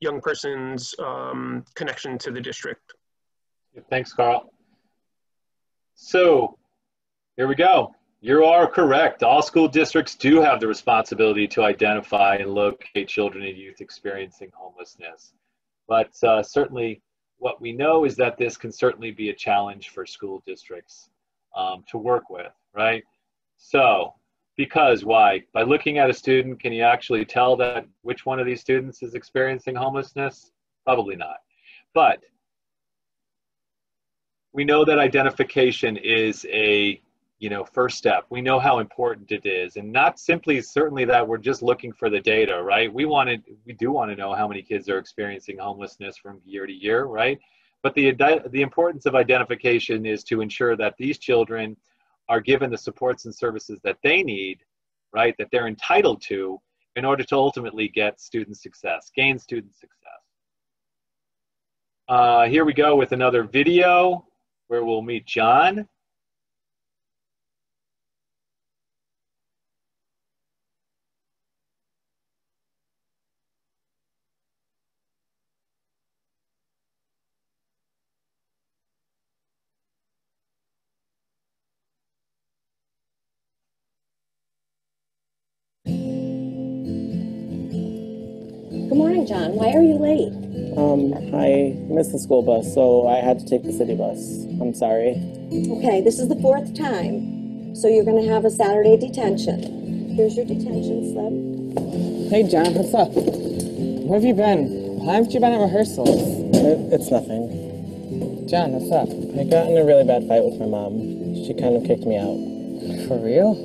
B: young person's connection to the district.
C: Thanks, Carl. So here we go. You are correct. All school districts do have the responsibility to identify and locate children and youth experiencing homelessness. But certainly what we know is that this can certainly be a challenge for school districts to work with, right? So, because why? By looking at a student, can you actually tell that which one of these students is experiencing homelessness? Probably not. But we know that identification is a, you know, first step. We know how important it is, and not simply certainly that we're just looking for the data, right? We do want to know how many kids are experiencing homelessness from year to year, right? But the importance of identification is to ensure that these children are given the supports and services that they need, right, that they're entitled to in order to ultimately get student success, gain student success. Here we go with another video where we'll meet John.
G: morning, John. Why are you late?
H: I missed the school bus, so I had to take the city bus. I'm sorry.
G: Okay, this is the 4th time, so you're going to have a Saturday detention. Here's your detention slip.
H: Hey, John, what's up? Where have you been? Why haven't you been at rehearsals? It's nothing. John, what's up? I got in a really bad fight with my mom. She kind of kicked me out. For real?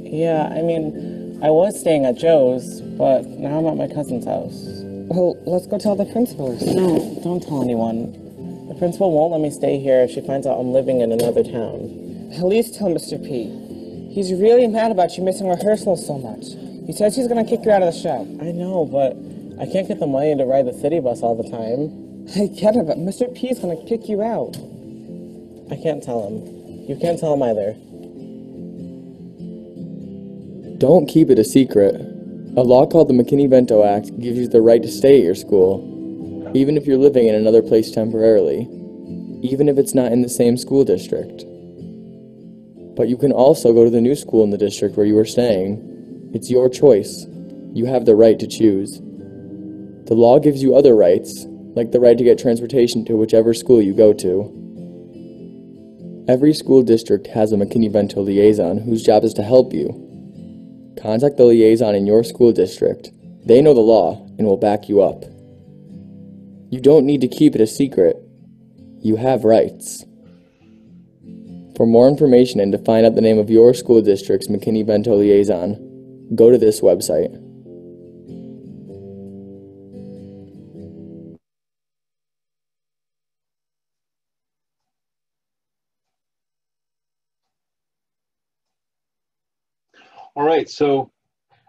H: Yeah, I mean, I was staying at Joe's, but now I'm at my cousin's house. Well, let's go tell the principal. No, don't tell anyone. The principal won't let me stay here if she finds out I'm living in another town. At least tell Mr. P. He's really mad about you missing rehearsals so much. He says he's gonna kick you out of the show. I know, but I can't get the money to ride the city bus all the time. I get it, but Mr. P's gonna kick you out. I can't tell him. You can't tell him either.
I: Don't keep it a secret. A law called the McKinney-Vento Act gives you the right to stay at your school, even if you're living in another place temporarily, even if it's not in the same school district. But you can also go to the new school in the district where you are staying. It's your choice. You have the right to choose. The law gives you other rights, like the right to get transportation to whichever school you go to. Every school district has a McKinney-Vento liaison whose job is to help you. Contact the liaison in your school district. They know the law and will back you up. You don't need to keep it a secret. You have rights. For more information and to find out the name of your school district's McKinney-Vento liaison, go to this website.
C: All right, so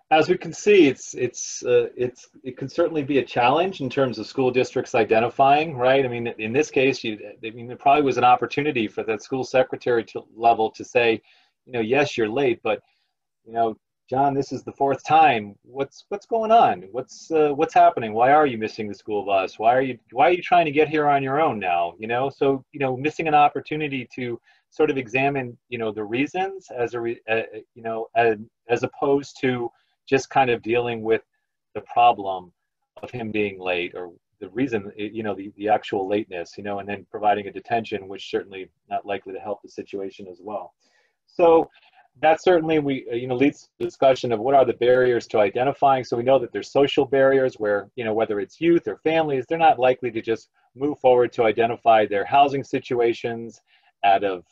C: as we can see, it can certainly be a challenge in terms of school districts identifying, right? I mean, in this case, there probably was an opportunity for that school secretary level to say, yes, you're late, but John, this is the 4th time. What's going on? What's happening? Why are you missing the school bus? Why are you trying to get here on your own now? So missing an opportunity to sort of examine the reasons as opposed to just kind of dealing with the problem of him being late or the reason, the actual lateness, and then providing a detention, which certainly not likely to help the situation as well. So that certainly leads to the discussion of what are the barriers to identifying. So we know that there's social barriers where, whether it's youth or families, they're not likely to just move forward to identify their housing situations out of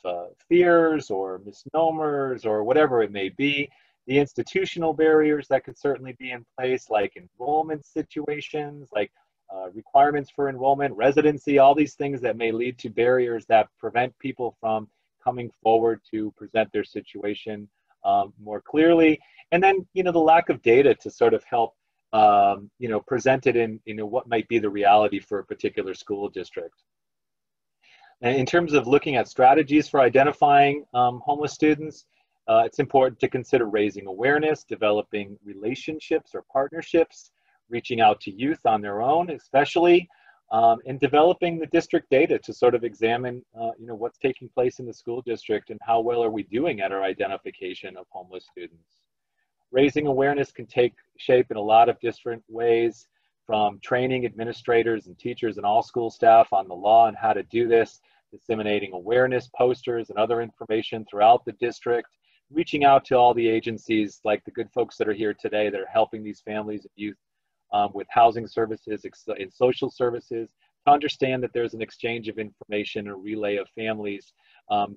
C: fears or misnomers or whatever it may be. The institutional barriers that could certainly be in place, like enrollment situations, like requirements for enrollment, residency, all these things that may lead to barriers that prevent people from coming forward to present their situation more clearly. And then, the lack of data to sort of help, present it in, what might be the reality for a particular school district. And in terms of looking at strategies for identifying homeless students, it's important to consider raising awareness, developing relationships or partnerships, reaching out to youth on their own, especially, and developing the district data to sort of examine, what's taking place in the school district and how well are we doing at our identification of homeless students. Raising awareness can take shape in a lot of different ways, from training administrators and teachers and all school staff on the law and how to do this, disseminating awareness posters and other information throughout the district, reaching out to all the agencies like the good folks that are here today that are helping these families and youth with housing services and social services, to understand that there's an exchange of information, a relay of families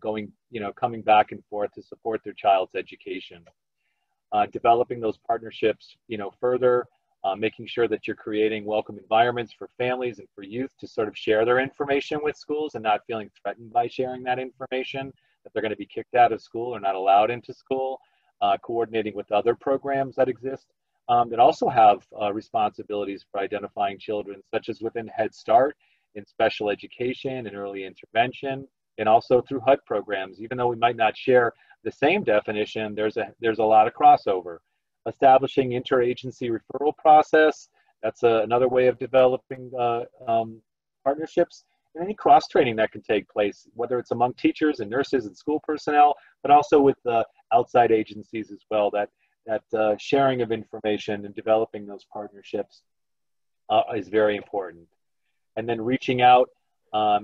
C: coming back and forth to support their child's education. Developing those partnerships, further, making sure that you're creating welcome environments for families and for youth to sort of share their information with schools and not feeling threatened by sharing that information, that they're going to be kicked out of school or not allowed into school, coordinating with other programs that exist that also have responsibilities for identifying children, such as within Head Start, in special education and early intervention, and also through HUD programs. Even though we might not share the same definition, there's a lot of crossover. Establishing interagency referral process, that's another way of developing partnerships. And any cross-training that can take place, whether it's among teachers and nurses and school personnel, but also with outside agencies as well, that sharing of information and developing those partnerships. is very important. And then reaching out,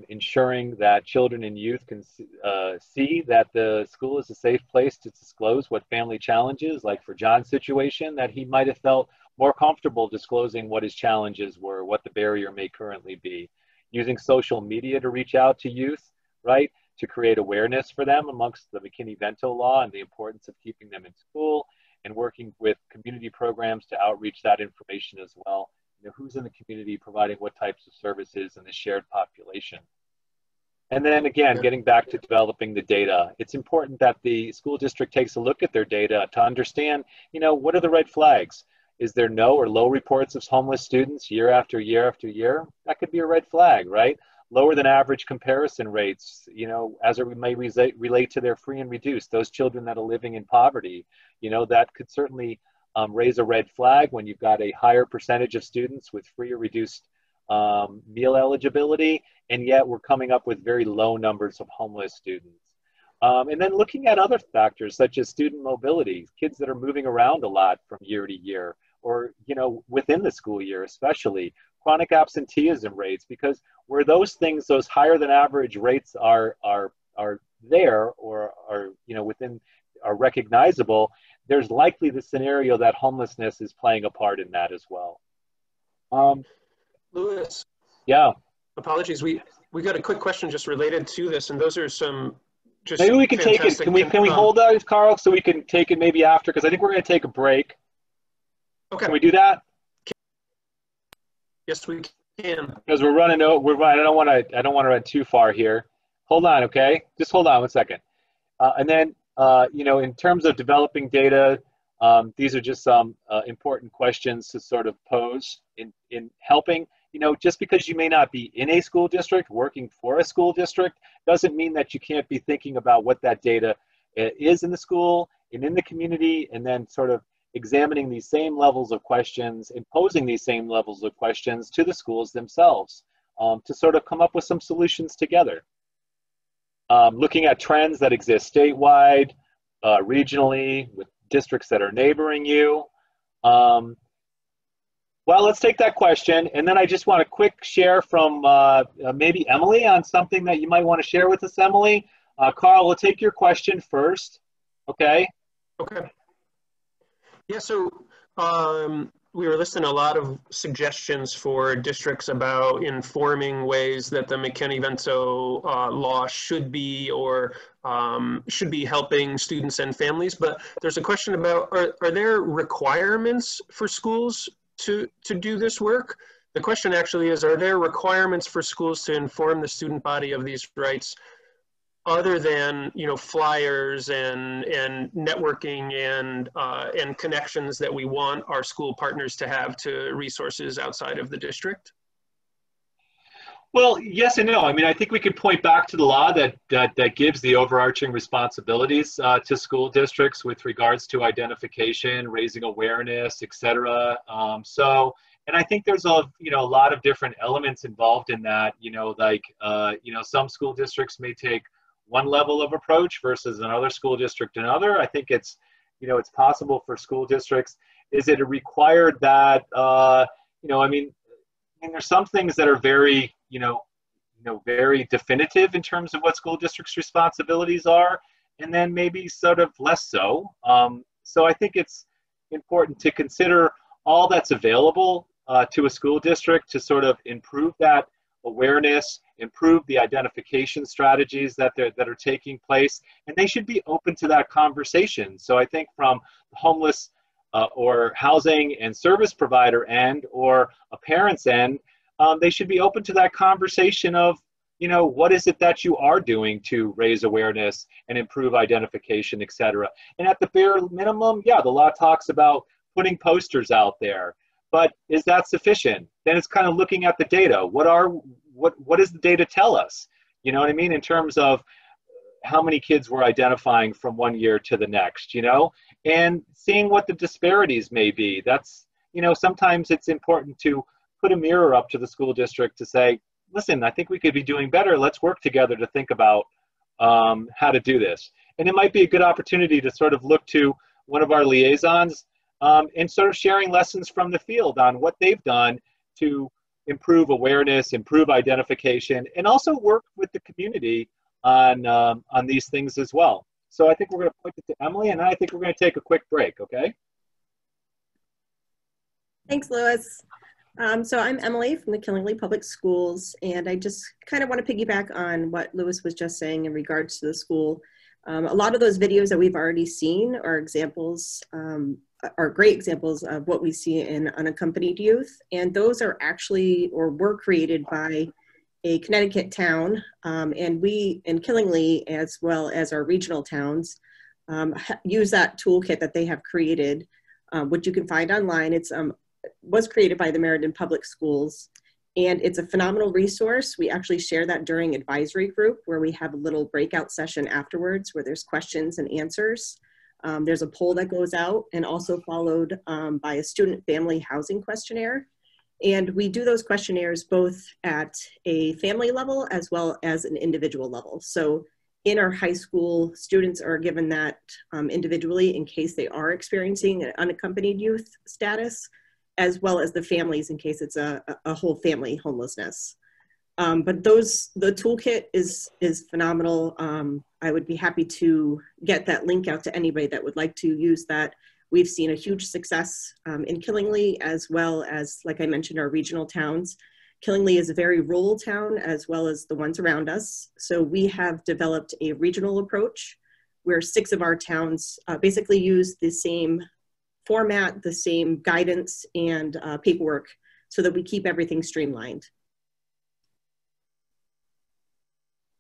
C: ensuring that children and youth can see that the school is a safe place to disclose what family challenges, like for John's situation, that he might have felt more comfortable disclosing what his challenges were, what the barrier may currently be. Using social media to reach out to youth, right, to create awareness for them amongst the McKinney-Vento law and the importance of keeping them in school, and working with community programs to outreach that information as well. You know, who's in the community providing what types of services in the shared population. And then again, getting back to developing the data, it's important that the school district takes a look at their data to understand, you know, what are the red flags? Is there no or low reports of homeless students year after year after year? That could be a red flag, right? Lower than average comparison rates, you know, as it may relate to their free and reduced, those children that are living in poverty, you know, that could certainly raise a red flag when you've got a higher percentage of students with free or reduced meal eligibility, and yet we're coming up with very low numbers of homeless students. And then looking at other factors such as student mobility, kids that are moving around a lot from year to year, or, you know, within the school year especially, chronic absenteeism rates, because where those things, those higher than average rates are there, or are, you know, are recognizable, there's likely the scenario that homelessness is playing a part in that as well.
B: Louis.
C: Yeah.
B: Apologies. We got a quick question just related to this, and those are some just
C: maybe we can take it. Can we hold that, Carl, so we can take it maybe after, because I think we're going to take a break.
B: Okay.
C: Can we do that?
B: Yes, we can.
C: Because we're running out. I don't want to run too far here. Hold on, okay? Just hold on 1 second. And then, you know, in terms of developing data, these are just some important questions to sort of pose in helping. You know, just because you may not be in a school district, working for a school district, doesn't mean that you can't be thinking about what that data is in the school and in the community, and then sort of examining these same levels of questions and posing these same levels of questions to the schools themselves to sort of come up with some solutions together. Looking at trends that exist statewide, regionally, with districts that are neighboring you. Well, let's take that question. And then I just want a quick share from maybe Emily on something that you might want to share with us, Emily. Carl, we'll take your question first. Okay.
B: Okay. Yeah, so we were listing a lot of suggestions for districts about informing ways that the McKinney-Vento law should be helping students and families. But there's a question about, are there requirements for schools to do this work? The question actually is, are there requirements for schools to inform the student body of these rights, other than, you know, flyers and networking and connections that we want our school partners to have to resources outside of the district?
C: Well, yes and no. I mean, I think we could point back to the law that gives the overarching responsibilities to school districts with regards to identification, raising awareness, etc. And I think there's a lot of different elements involved in that. You know, like some school districts may take one level of approach versus another school district another. I think it's possible for school districts. Is it required that I mean, there's some things that are very very definitive in terms of what school districts' responsibilities are, and then maybe sort of less so. So I think it's important to consider all that's available to a school district to sort of improve that awareness, improve the identification strategies that are taking place, and they should be open to that conversation. So I think from the homeless or housing and service provider end, or a parent's end, they should be open to that conversation of, what is it that you are doing to raise awareness and improve identification, et cetera. And at the bare minimum, yeah, the law talks about putting posters out there, but is that sufficient? Then it's kind of looking at the data. What does the data tell us? You know what I mean? In terms of how many kids we're identifying from one year to the next, and seeing what the disparities may be. That's, sometimes it's important to put a mirror up to the school district to say, listen, I think we could be doing better. Let's work together to think about how to do this. And it might be a good opportunity to sort of look to one of our liaisons and sort of sharing lessons from the field on what they've done to improve awareness, improve identification, and also work with the community on these things as well. So I think we're going to point it to Emily, and I think we're going to take a quick break, okay?
J: Thanks, Louis. So I'm Emily from the Killingly Public Schools, and I just kind of want to piggyback on what Louis was just saying in regards to the school. A lot of those videos that we've already seen are examples, are great examples of what we see in unaccompanied youth, and those are actually, or were created by a Connecticut town, and we in Killingly, as well as our regional towns, use that toolkit that they have created, which you can find online. It's was created by the Meriden Public Schools, and it's a phenomenal resource. We actually share that during advisory group, where we have a little breakout session afterwards where there's questions and answers. There's a poll that goes out, and also followed by a student family housing questionnaire. And we do those questionnaires both at a family level as well as an individual level. So in our high school, students are given that individually in case they are experiencing an unaccompanied youth status, as well as the families in case it's a whole family homelessness. But the toolkit is phenomenal. I would be happy to get that link out to anybody that would like to use that. We've seen a huge success in Killingly, as well as, like I mentioned, our regional towns. Killingly is a very rural town, as well as the ones around us. So we have developed a regional approach where 6 of our towns basically use the same format, the same guidance and paperwork, so that we keep everything streamlined.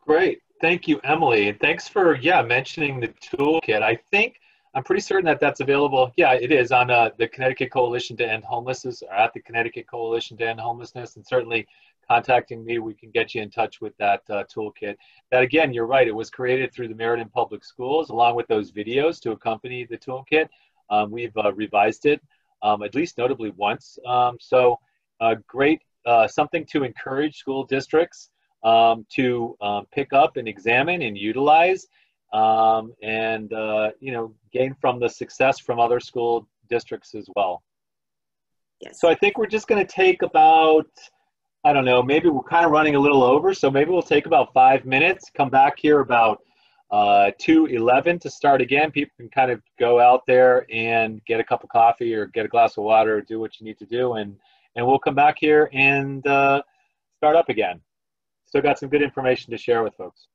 C: Great, thank you, Emily. And thanks for, mentioning the toolkit. I'm pretty certain that that's available. Yeah, it is on the Connecticut Coalition to End Homelessness, or at the Connecticut Coalition to End Homelessness, and certainly contacting me, we can get you in touch with that toolkit. That, again, you're right, it was created through the Meriden Public Schools, along with those videos to accompany the toolkit. We've revised it, at least notably once. So great, something to encourage school districts to pick up and examine and utilize, and gain from the success from other school districts as well.
J: Yes.
C: So I think we're just going to take about, I don't know, maybe we're kind of running a little over, so maybe we'll take about 5 minutes, come back here about 2:11 to start again. People can kind of go out there and get a cup of coffee or get a glass of water, or do what you need to do, and we'll come back here and start up again. Still got some good information to share with folks.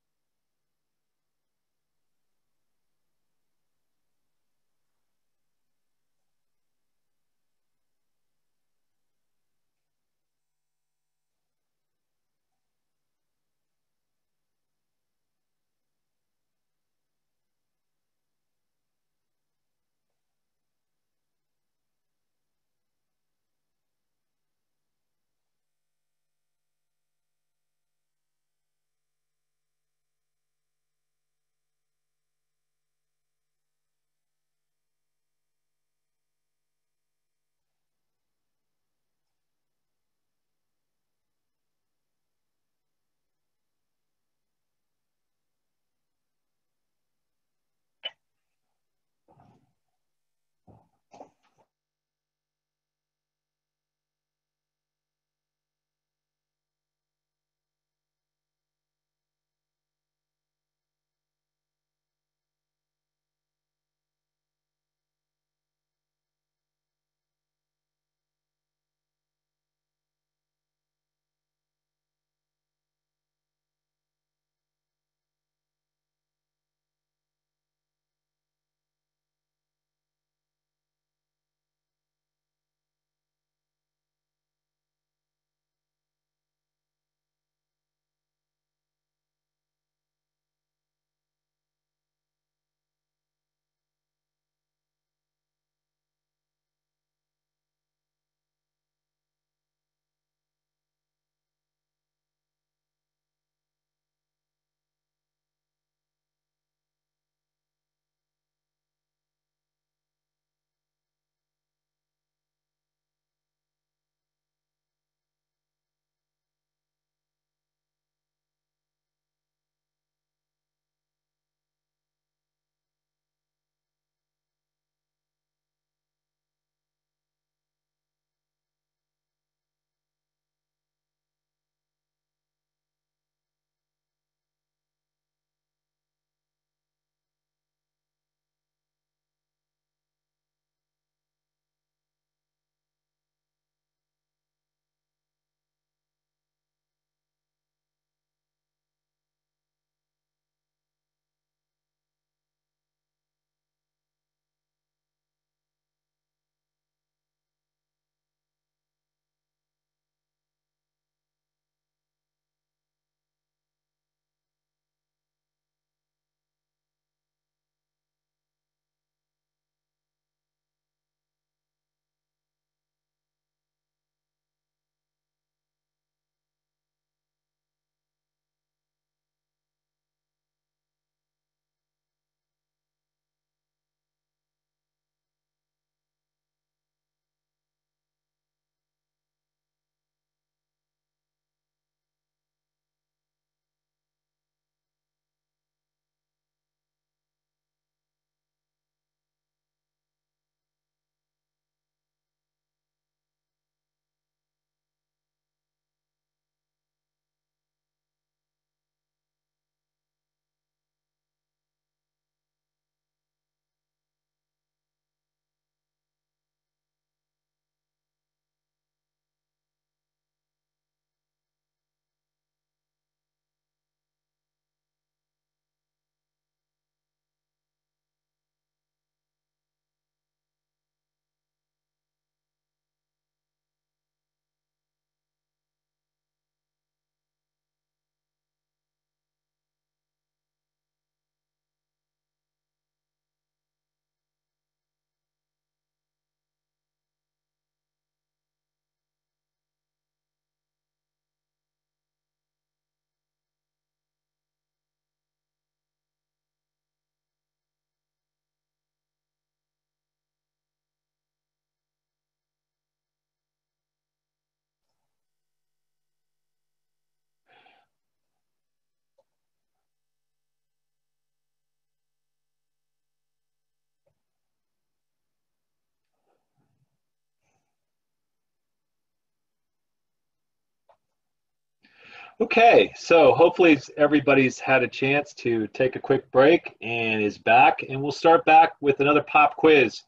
C: Okay, so hopefully everybody's had a chance to take a quick break and is back, and we'll start back with another pop quiz.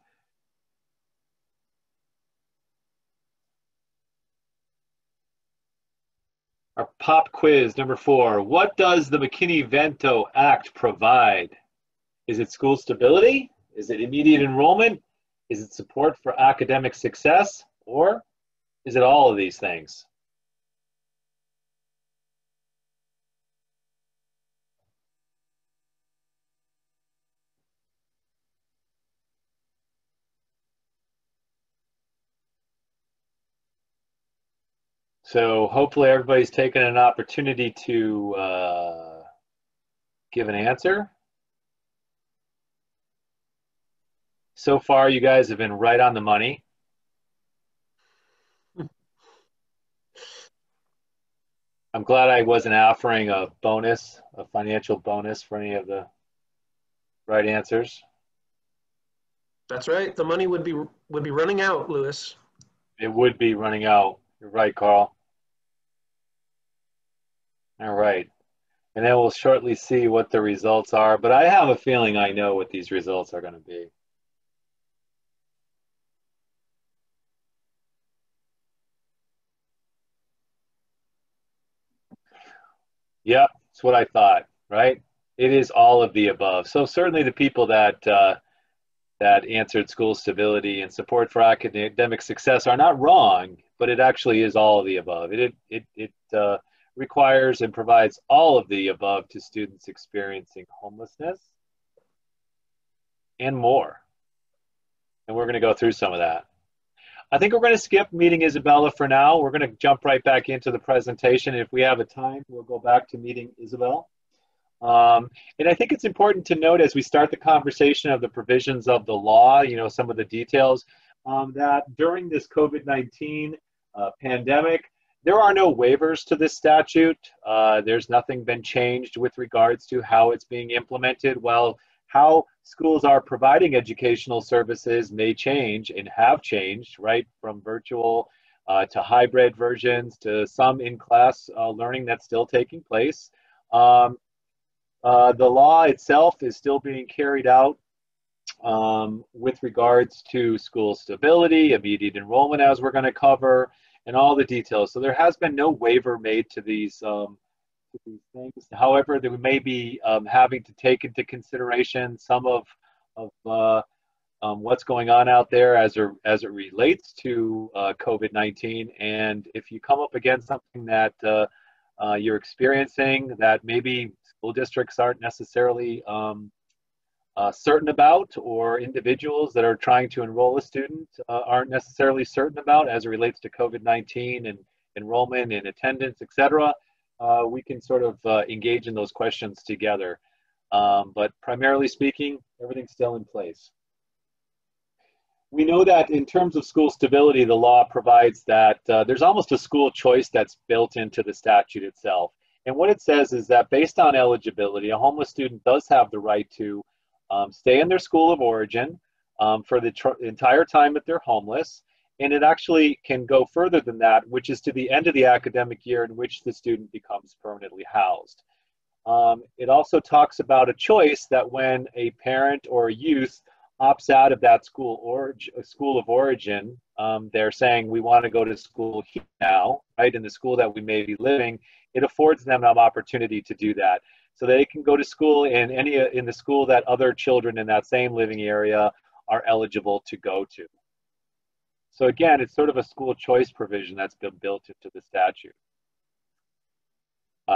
C: Our pop quiz number 4. What does the McKinney-Vento Act provide? Is it school stability? Is it immediate enrollment? Is it support for academic success? Or is it all of these things? So hopefully everybody's taken an opportunity to give an answer. So far, you guys have been right on the money. I'm glad I wasn't offering a bonus, a financial bonus for any of the right answers.
B: That's right. The money would be running out, Lewis.
C: It would be running out. You're right, Carl. All right. And then we'll shortly see what the results are, but I have a feeling I know what these results are going to be. Yep, that's what I thought, right? It is all of the above. So certainly the people that that answered school stability and support for academic success are not wrong, but it actually is all of the above. It requires and provides all of the above to students experiencing homelessness and more. And we're going to go through some of that. I think we're going to skip meeting Isabella for now. We're going to jump right back into the presentation. If we have a time, we'll go back to meeting Isabel. And I think it's important to note as we start the conversation of the provisions of the law, you know, some of the details, that during this COVID-19 pandemic, there are no waivers to this statute. There's nothing been changed with regards to how it's being implemented. While how schools are providing educational services may change and have changed, right, from virtual to hybrid versions to some in-class learning that's still taking place. The law itself is still being carried out with regards to school stability, immediate enrollment, as we're going to cover, and all the details. So there has been no waiver made to these things. However, we may be having to take into consideration some of what's going on out there as it relates to COVID-19. And if you come up against something that you're experiencing that maybe school districts aren't necessarily certain about, or individuals that are trying to enroll a student aren't necessarily certain about as it relates to COVID-19 and enrollment and attendance, etc., we can sort of engage in those questions together. But primarily speaking, everything's still in place. We know that in terms of school stability, the law provides that there's almost a school choice that's built into the statute itself. And what it says is that based on eligibility, a homeless student does have the right to stay in their school of origin for the entire time that they're homeless. And it actually can go further than that, which is to the end of the academic year in which the student becomes permanently housed. It also talks about a choice that when a parent or a youth opts out of that school of origin, they're saying we want to go to school here now, right, in the school that we may be living, it affords them an opportunity to do that. So they can go to school in the school that other children in that same living area are eligible to go to. So again, it's sort of a school choice provision that's been built into the statute.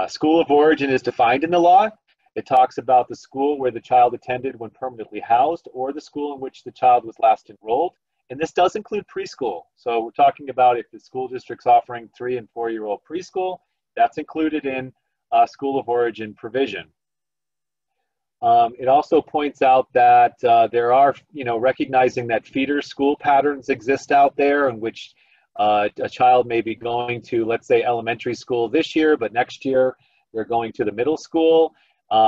C: School of origin is defined in the law. It talks about the school where the child attended when permanently housed, or the school in which the child was last enrolled. And this does include preschool. So we're talking about if the school district's offering 3- and 4-year-old preschool, that's included in school of origin provision. It also points out that there are, recognizing that feeder school patterns exist out there in which a child may be going to, let's say, elementary school this year, but next year they're going to the middle school.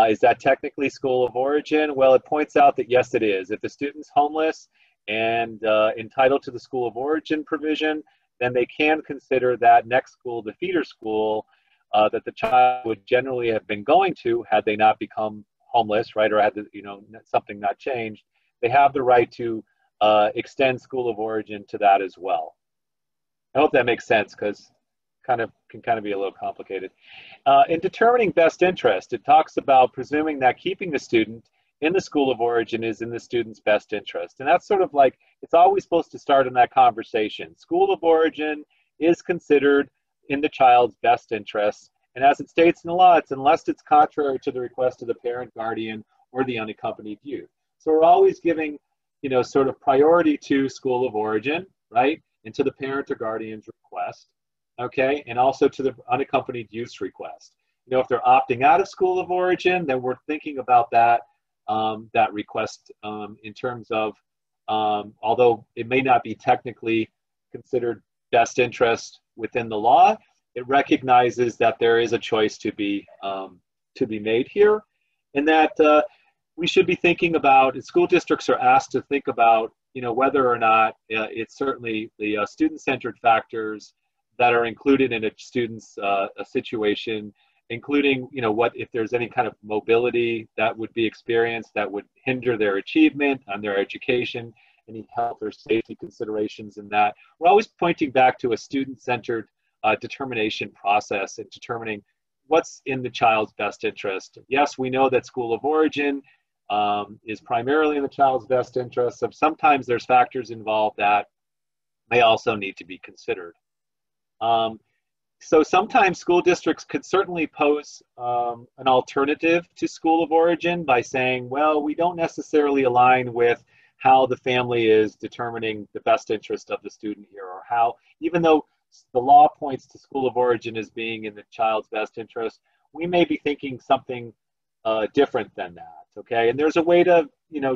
C: Is that technically school of origin? Well, it points out that yes, it is. If the student's homeless and entitled to the school of origin provision, then they can consider that next school, the feeder school, that the child would generally have been going to had they not become homeless, right, or had the, something not changed, they have the right to extend school of origin to that as well. I hope that makes sense, because can be a little complicated. In determining best interest, it talks about presuming that keeping the student in the school of origin is in the student's best interest. And that's sort of like, it's always supposed to start in that conversation. School of origin is considered in the child's best interest. And as it states in the law, it's unless it's contrary to the request of the parent, guardian, or the unaccompanied youth. So we're always giving, sort of priority to school of origin, right? And to the parent or guardian's request, okay? And also to the unaccompanied youth's request. If they're opting out of school of origin, then we're thinking about that, that request in terms of, although it may not be technically considered best interest within the law, it recognizes that there is a choice to be made here, and that we should be thinking about, and school districts are asked to think about, whether or not it's certainly the student-centered factors that are included in a student's a situation, including, what if there's any kind of mobility that would be experienced that would hinder their achievement on their education, any health or safety considerations in that. We're always pointing back to a student-centered determination process and determining what's in the child's best interest. Yes, we know that school of origin is primarily in the child's best interest. So sometimes there's factors involved that may also need to be considered. So sometimes school districts could certainly pose an alternative to school of origin by saying, well, we don't necessarily align with how the family is determining the best interest of the student here, or how, even though the law points to school of origin as being in the child's best interest, we may be thinking something different than that, okay? And there's a way to,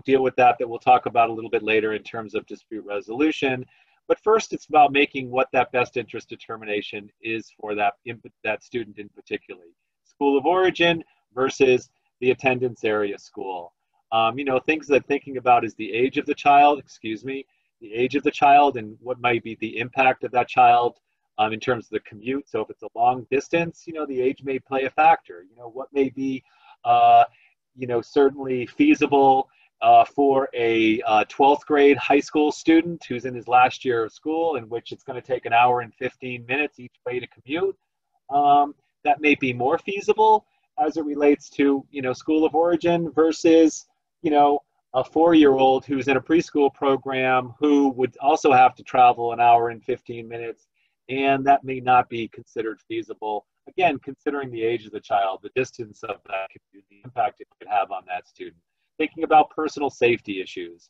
C: deal with that we'll talk about a little bit later in terms of dispute resolution. But first, it's about making what that best interest determination is for that student in particular. School of origin versus the attendance area school. Things that thinking about is the age of the child, the age of the child and what might be the impact of that child in terms of the commute. So if it's a long distance, the age may play a factor. What may be, certainly feasible for a 12th grade high school student who's in his last year of school, in which it's going to take an hour and 15 minutes each way to commute. That may be more feasible as it relates to, school of origin versus, a 4-year-old who's in a preschool program who would also have to travel an hour and 15 minutes, and that may not be considered feasible. Again, considering the age of the child, the distance of that commute, the impact it could have on that student. Thinking about personal safety issues.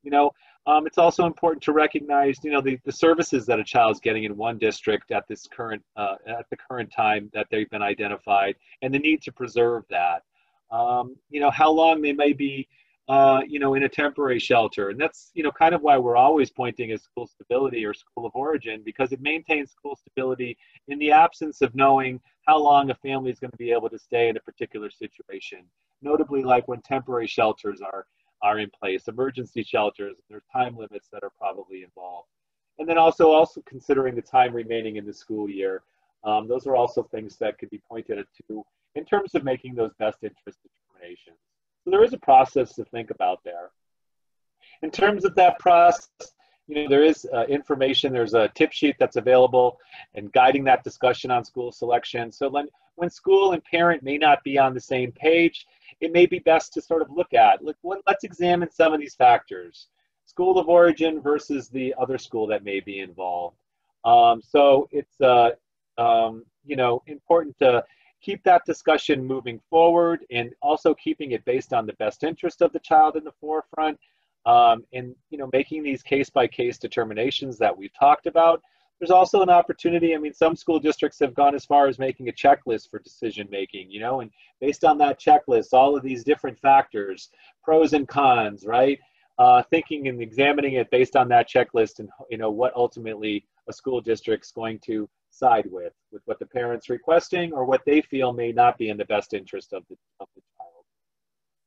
C: It's also important to recognize, the services that a child's getting in one district at this current, at the current time that they've been identified, and the need to preserve that. How long they may be, in a temporary shelter. And that's, kind of why we're always pointing at school stability or school of origin, because it maintains school stability in the absence of knowing how long a family is going to be able to stay in a particular situation. Notably, like when temporary shelters are in place, emergency shelters, there's time limits that are probably involved. And then also considering the time remaining in the school year. Those are also things that could be pointed to in terms of making those best interest determinations. So there is a process to think about there. In terms of that process, there is information, there's a tip sheet that's available and guiding that discussion on school selection. So when school and parent may not be on the same page, it may be best to sort of look at, let's examine some of these factors. School of origin versus the other school that may be involved. So it's, important to keep that discussion moving forward, and also keeping it based on the best interest of the child in the forefront, and making these case-by-case determinations that we've talked about. There's also an opportunity, some school districts have gone as far as making a checklist for decision making, and based on that checklist, all of these different factors, pros and cons, right? Thinking and examining it based on that checklist, and what ultimately a school district's going to side with what the parent's requesting or what they feel may not be in the best interest of the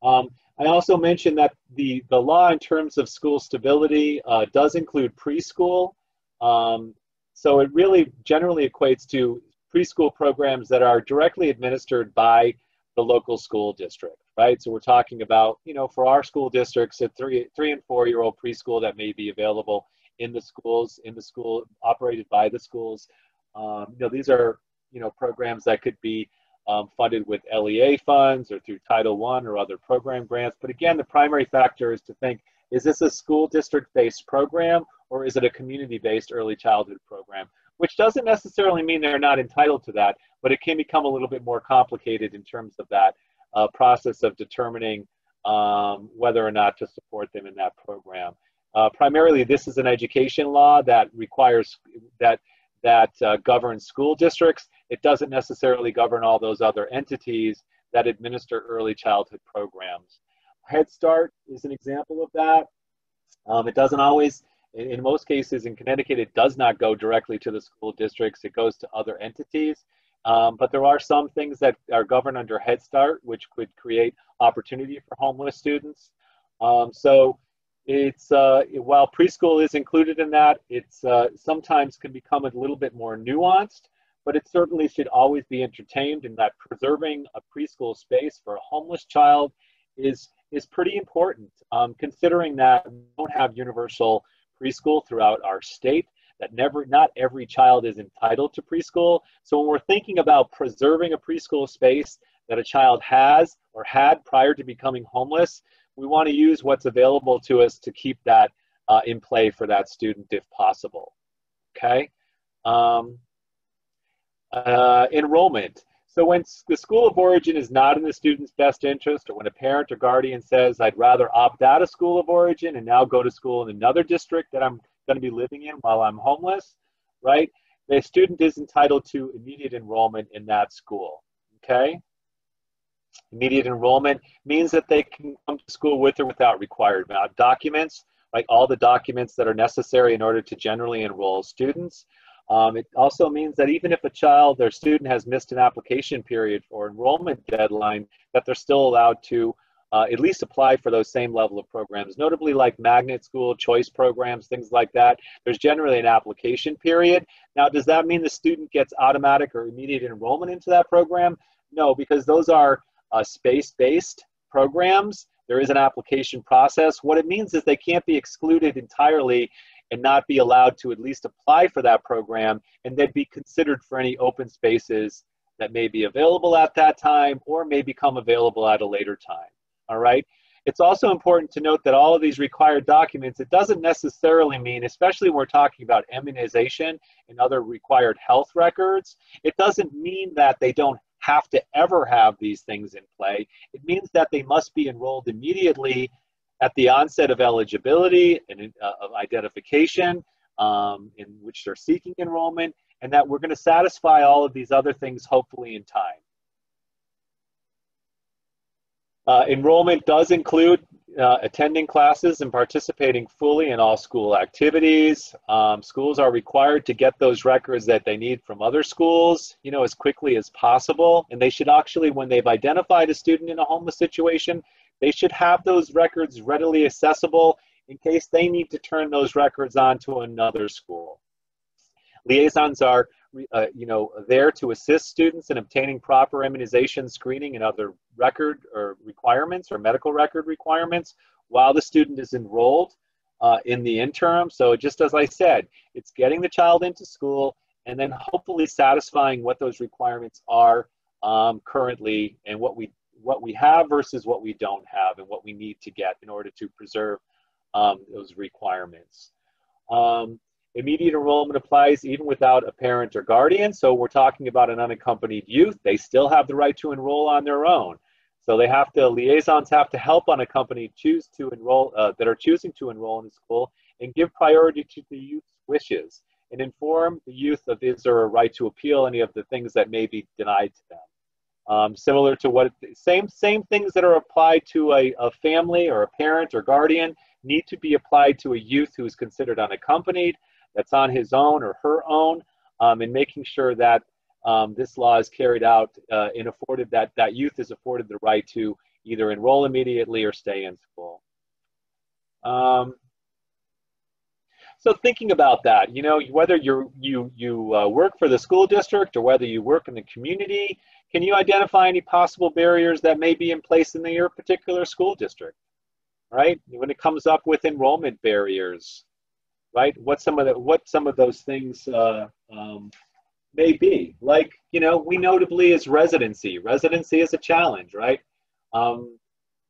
C: child. I also mentioned that the law in terms of school stability does include preschool. So it really generally equates to preschool programs that are directly administered by the local school district, right? So we're talking about, you know, for our school districts, a 3 and 4 year old preschool that may be available in the schools, operated by the schools. You know, these are, you know, programs that could be funded with LEA funds or through Title I or other program grants. But again, the primary factor is to think, is this a school district-based program or is it a community-based early childhood program? Which doesn't necessarily mean they're not entitled to that, but it can become a little bit more complicated in terms of that process of determining whether or not to support them in that program. Primarily, this is an education law that requires that governs school districts. It doesn't necessarily govern all those other entities that administer early childhood programs. Head Start is an example of that. It doesn't always, in most cases in Connecticut, it does not go directly to the school districts. It goes to other entities. But there are some things that are governed under Head Start, which could create opportunity for homeless students. So it's, while preschool is included in that, it's sometimes can become a little bit more nuanced, but it certainly should always be entertained, in that preserving a preschool space for a homeless child is pretty important, considering that we don't have universal preschool throughout our state, that not every child is entitled to preschool. So when we're thinking about preserving a preschool space that a child has or had prior to becoming homeless, we want to use what's available to us to keep that in play for that student if possible, okay? Enrollment. So when the school of origin is not in the student's best interest, or when a parent or guardian says, I'd rather opt out of school of origin and now go to school in another district that I'm going to be living in while I'm homeless, right? The student is entitled to immediate enrollment in that school, okay? Immediate enrollment means that they can come to school with or without required documents, like all the documents that are necessary in order to generally enroll students. It also means that even if a child or student has missed an application period or enrollment deadline, that they're still allowed to at least apply for those same level of programs, notably like magnet school, choice programs, things like that. There's generally an application period. Now, does that mean the student gets automatic or immediate enrollment into that program? No, because those are space-based programs. There is an application process. What it means is they can't be excluded entirely and not be allowed to at least apply for that program, and then be considered for any open spaces that may be available at that time or may become available at a later time, all right? It's also important to note that all of these required documents, it doesn't necessarily mean, especially when we're talking about immunization and other required health records, it doesn't mean that they don't have to ever have these things in play. It means that they must be enrolled immediately at the onset of eligibility and of identification in which they're seeking enrollment, and that we're going to satisfy all of these other things hopefully in time. Enrollment does include attending classes and participating fully in all school activities. Schools are required to get those records that they need from other schools, you know, as quickly as possible. And they should actually, when they've identified a student in a homeless situation, they should have those records readily accessible in case they need to turn those records on to another school. Liaisons are there to assist students in obtaining proper immunization screening and other record or requirements or medical record requirements while the student is enrolled in the interim. So just as I said, it's getting the child into school and then hopefully satisfying what those requirements are currently and what we have versus what we don't have and what we need to get in order to preserve those requirements. Immediate enrollment applies even without a parent or guardian. So we're talking about an unaccompanied youth. They still have the right to enroll on their own. So they have to, liaisons have to help unaccompanied that are choosing to enroll in the school and give priority to the youth's wishes and inform the youth of his or her right to appeal any of the things that may be denied to them. Similar to same things that are applied to a family or a parent or guardian need to be applied to a youth who is considered unaccompanied, that's on his own or her own, and making sure that this law is carried out and afforded that youth is afforded the right to either enroll immediately or stay in school. So So thinking about that, you know, whether you work for the school district or whether you work in the community, can you identify any possible barriers that may be in place in your particular school district, right? When it comes up with enrollment barriers, right? What some of those things may be. Like, you know, we notably is residency. Residency is a challenge, right?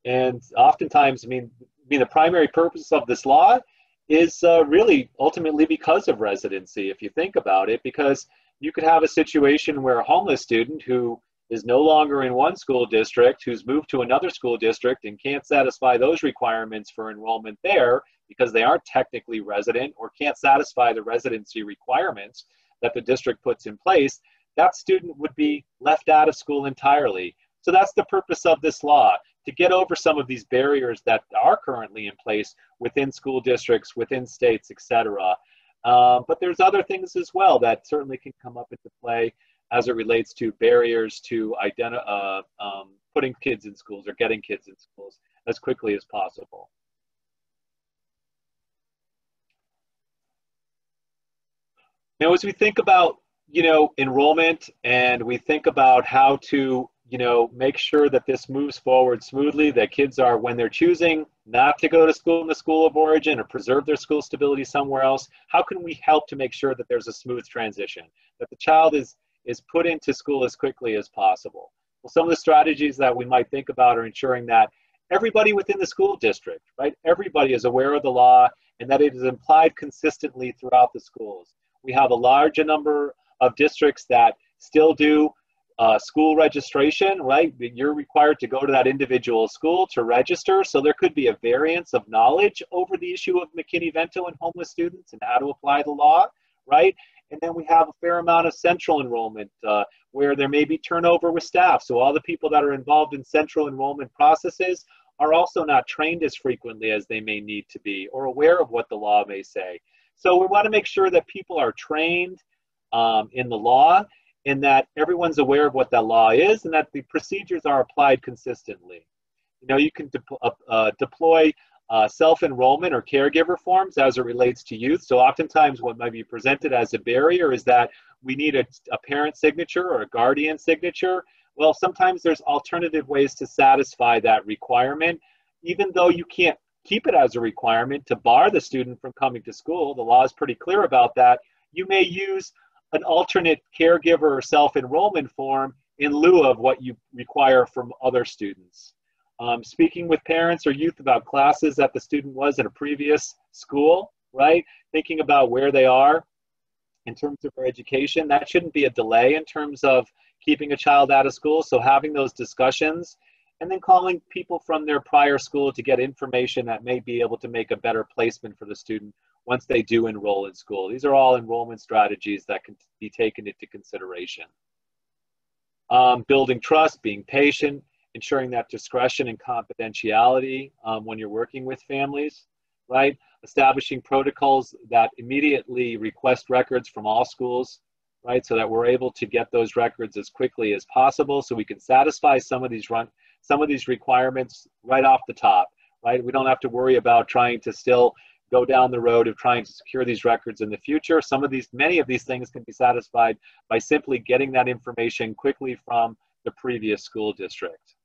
C: And oftentimes, I mean, the primary purpose of this law is really ultimately because of residency, if you think about it, because you could have a situation where a homeless student who is no longer in one school district, who's moved to another school district and can't satisfy those requirements for enrollment there because they aren't technically resident or can't satisfy the residency requirements that the district puts in place, that student would be left out of school entirely. So that's the purpose of this law, to get over some of these barriers that are currently in place within school districts, within states, etc. But there's other things as well that certainly can come up into play as it relates to barriers to putting kids in schools or getting kids in schools as quickly as possible. Now, as we think about, you know, enrollment, and we think about how to, you know, make sure that this moves forward smoothly, that kids are, when they're choosing not to go to school in the school of origin or preserve their school stability somewhere else, how can we help to make sure that there's a smooth transition, that the child is put into school as quickly as possible? Well, some of the strategies that we might think about are ensuring that everybody within the school district, right, everybody is aware of the law and that it is applied consistently throughout the schools. We have a large number of districts that still do school registration, right? You're required to go to that individual school to register. So there could be a variance of knowledge over the issue of McKinney-Vento and homeless students and how to apply the law, right? And then we have a fair amount of central enrollment where there may be turnover with staff. So all the people that are involved in central enrollment processes are also not trained as frequently as they may need to be or aware of what the law may say. So we want to make sure that people are trained in the law and that everyone's aware of what that law is and that the procedures are applied consistently. You know, you can deploy self-enrollment or caregiver forms as it relates to youth. So oftentimes what might be presented as a barrier is that we need a parent signature or a guardian signature. Well, sometimes there's alternative ways to satisfy that requirement, even though you can't keep it as a requirement to bar the student from coming to school. The law is pretty clear about that. You may use an alternate caregiver or self-enrollment form in lieu of what you require from other students. Speaking with parents or youth about classes that the student was at a previous school, right? Thinking about where they are in terms of their education, that shouldn't be a delay in terms of keeping a child out of school. So having those discussions and then calling people from their prior school to get information that may be able to make a better placement for the student once they do enroll in school. These are all enrollment strategies that can be taken into consideration. Building trust, being patient, ensuring that discretion and confidentiality when you're working with families, right? Establishing protocols that immediately request records from all schools, right? So that we're able to get those records as quickly as possible so we can satisfy some of these requirements right off the top, right? We don't have to worry about trying to still go down the road of trying to secure these records in the future. Many of these things can be satisfied by simply getting that information quickly from the previous school district.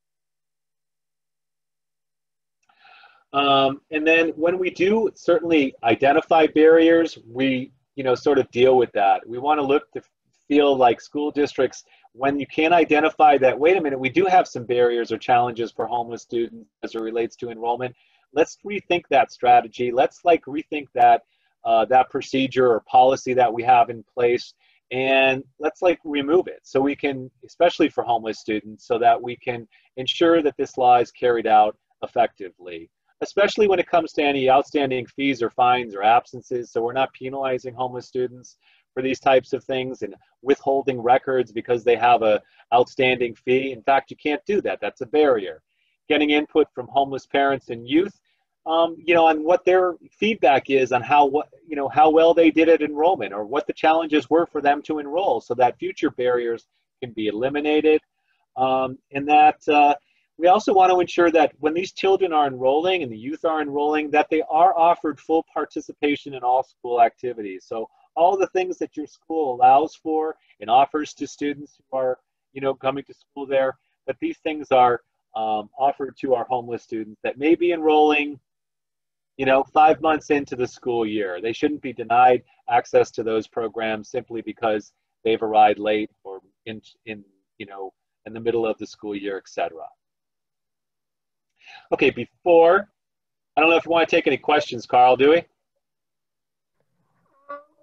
C: And then when we do certainly identify barriers, we, you know, sort of deal with that. We want to look to feel like school districts, when you can identify that, wait a minute, we do have some barriers or challenges for homeless students as it relates to enrollment. Let's rethink that strategy. Let's rethink that that procedure or policy that we have in place, and let's remove it so we can, especially for homeless students, so that we can ensure that this law is carried out effectively, especially when it comes to any outstanding fees or fines or absences. So we're not penalizing homeless students for these types of things and withholding records because they have a outstanding fee. In fact, you can't do that. That's a barrier. Getting input from homeless parents and youth, you know, on what their feedback is on how well they did at enrollment or what the challenges were for them to enroll, so that future barriers can be eliminated, and that we also want to ensure that when these children are enrolling and the youth are enrolling, that they are offered full participation in all school activities. So all the things that your school allows for and offers to students who are, coming to school there, that these things are offered to our homeless students that may be enrolling, 5 months into the school year. They shouldn't be denied access to those programs simply because they've arrived late or in the middle of the school year, etc. Okay, I don't know if you want to take any questions, Carl, do we?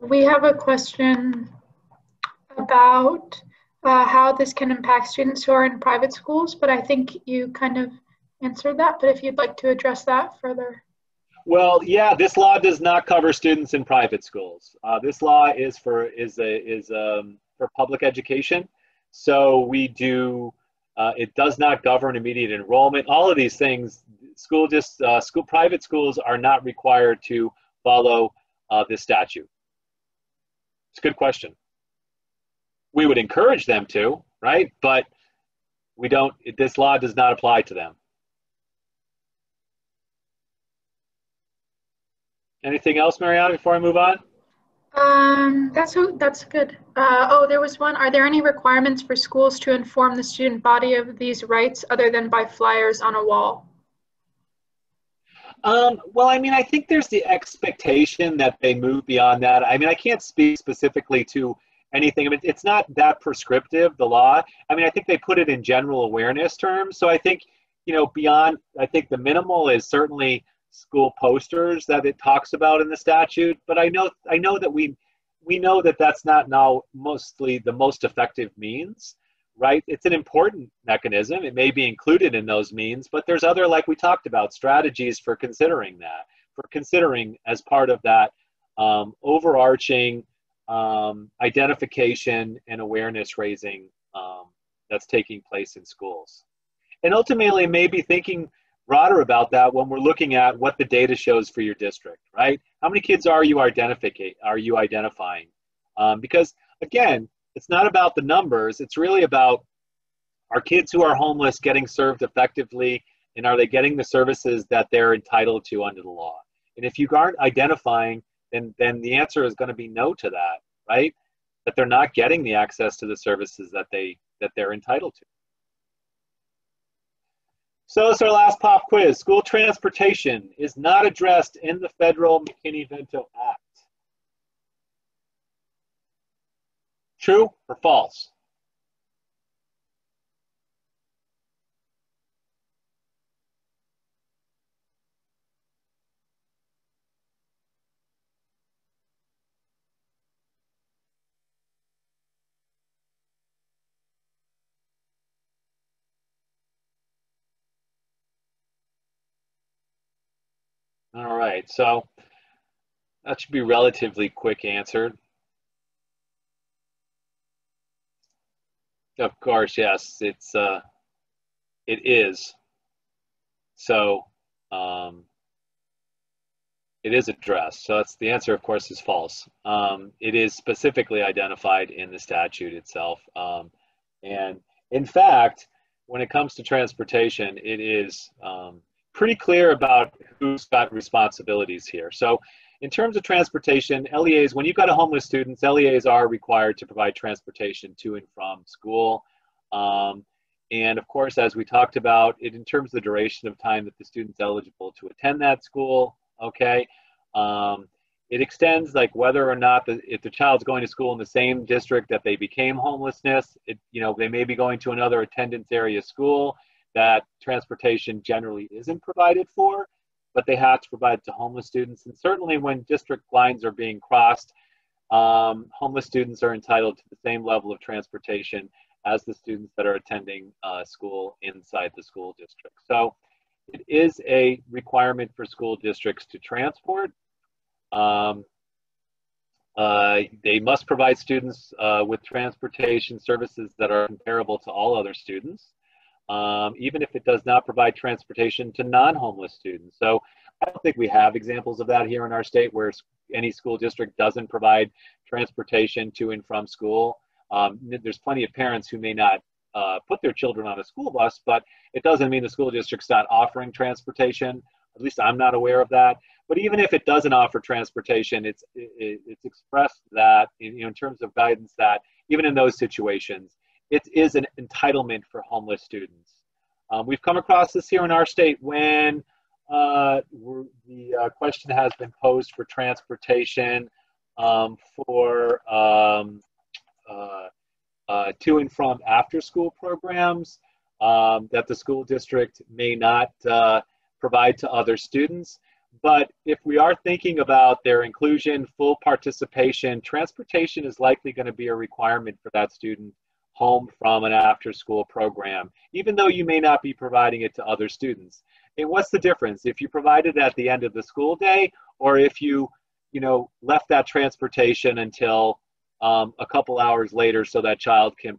F: We have a question about how this can impact students who are in private schools, but I think you kind of answered that, but if you'd like to address that further.
C: Well, yeah, this law does not cover students in private schools. This law is for public education. So we do, it does not govern immediate enrollment. All of these things, private schools are not required to follow this statute. It's a good question. We would encourage them to, right? But this law does not apply to them. Anything else, Mariana, before I move on?
F: That's good. There was one. Are there any requirements for schools to inform the student body of these rights other than by flyers on a wall?
C: Well, I think there's the expectation that they move beyond that. I can't speak specifically to anything. It's not that prescriptive, the law. I think they put it in general awareness terms. So I think, beyond, I think the minimal is certainly school posters that it talks about in the statute, but I know that we know that that's not now mostly the most effective means, right? It's an important mechanism. It may be included in those means, but there's other, like we talked about, strategies for considering as part of that overarching identification and awareness raising that's taking place in schools. And ultimately, maybe thinking broader about that when we're looking at what the data shows for your district, right? How many kids are you identifying? Because again, it's not about the numbers. It's really about, are kids who are homeless getting served effectively, and are they getting the services that they're entitled to under the law? And if you aren't identifying, then the answer is going to be no to that, right? That they're not getting the access to the services that they're entitled to. So it's our last pop quiz. School transportation is not addressed in the federal McKinney-Vento Act. True or false? All right, so that should be relatively quick answered. Of course, yes, it is. So it is addressed. So that's the answer, of course, is false. It is specifically identified in the statute itself. And in fact, when it comes to transportation, it is pretty clear about who's got responsibilities here. So in terms of transportation, LEAs, when you've got a homeless student, LEAs are required to provide transportation to and from school. And of course, as we talked about, in terms of the duration of time that the student's eligible to attend that school, okay, it extends like whether or not if the child's going to school in the same district that they became homelessness, they may be going to another attendance area school that transportation generally isn't provided for, but they have to provide to homeless students. And certainly when district lines are being crossed, homeless students are entitled to the same level of transportation as the students that are attending school inside the school district. So it is a requirement for school districts to transport. They must provide students with transportation services that are comparable to all other students, even if it does not provide transportation to non-homeless students. So I don't think we have examples of that here in our state where any school district doesn't provide transportation to and from school. There's plenty of parents who may not put their children on a school bus, but it doesn't mean the school district's not offering transportation. At least I'm not aware of that. But even if it doesn't offer transportation, it's expressed that in terms of guidance that even in those situations, it is an entitlement for homeless students. We've come across this here in our state when the question has been posed for transportation for to and from after-school programs that the school district may not provide to other students. But if we are thinking about their inclusion, full participation, transportation is likely going to be a requirement for that student home from an after-school program, even though you may not be providing it to other students. And what's the difference if you provide it at the end of the school day, or if you left that transportation until a couple hours later so that child can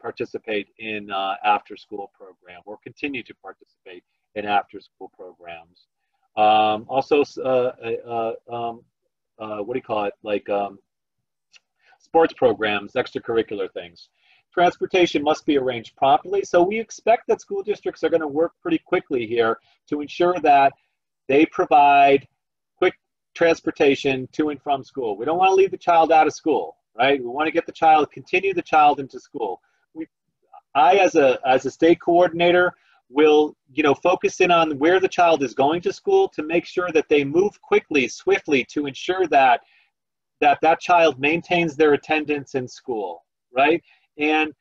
C: participate in after-school program or continue to participate in after-school programs. Also, what do you call it? Like sports programs, extracurricular things. Transportation must be arranged properly. So we expect that school districts are going to work pretty quickly here to ensure that they provide quick transportation to and from school. We don't want to leave the child out of school, right? We want to get the child, continue the child into school. I, as a state coordinator, will focus in on where the child is going to school to make sure that they move quickly, swiftly to ensure that that child maintains their attendance in school, right? And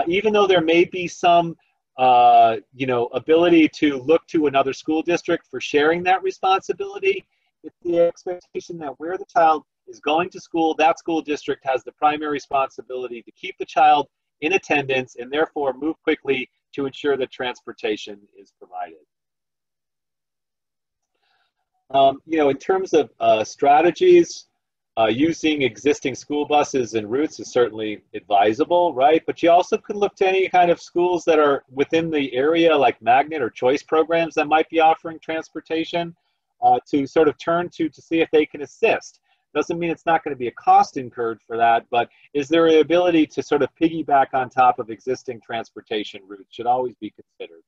C: even though there may be some ability to look to another school district for sharing that responsibility, it's the expectation that where the child is going to school, that school district has the primary responsibility to keep the child in attendance and therefore move quickly to ensure that transportation is provided. In terms of strategies, using existing school buses and routes is certainly advisable, right? But you also could look to any kind of schools that are within the area, like magnet or choice programs that might be offering transportation to sort of turn to see if they can assist. Doesn't mean it's not going to be a cost incurred for that, but is there an ability to sort of piggyback on top of existing transportation routes should always be considered.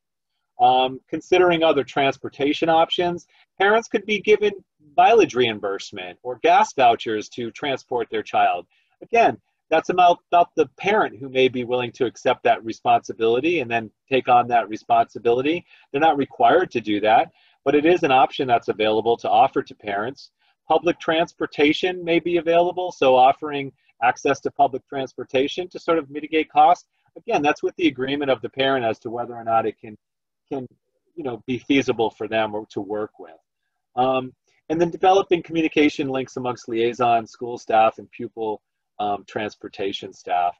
C: Considering other transportation options, parents could be given mileage reimbursement or gas vouchers to transport their child. Again, that's about the parent who may be willing to accept that responsibility and then take on that responsibility. They're not required to do that, but it is an option that's available to offer to parents. Public transportation may be available, so offering access to public transportation to sort of mitigate costs. Again, that's with the agreement of the parent as to whether or not it can be feasible for them or to work with. And then developing communication links amongst liaison, school staff, and pupil transportation staff.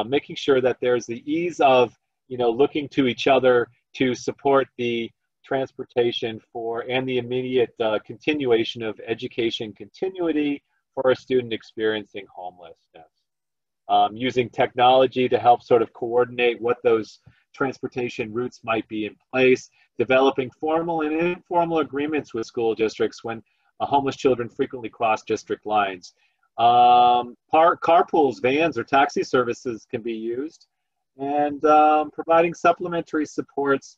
C: Making sure that there's the ease of looking to each other to support the transportation and the immediate continuation of education continuity for a student experiencing homelessness. Using technology to help sort of coordinate what those transportation routes might be in place, developing formal and informal agreements with school districts when homeless children frequently cross district lines. Carpools, vans, or taxi services can be used, and providing supplementary supports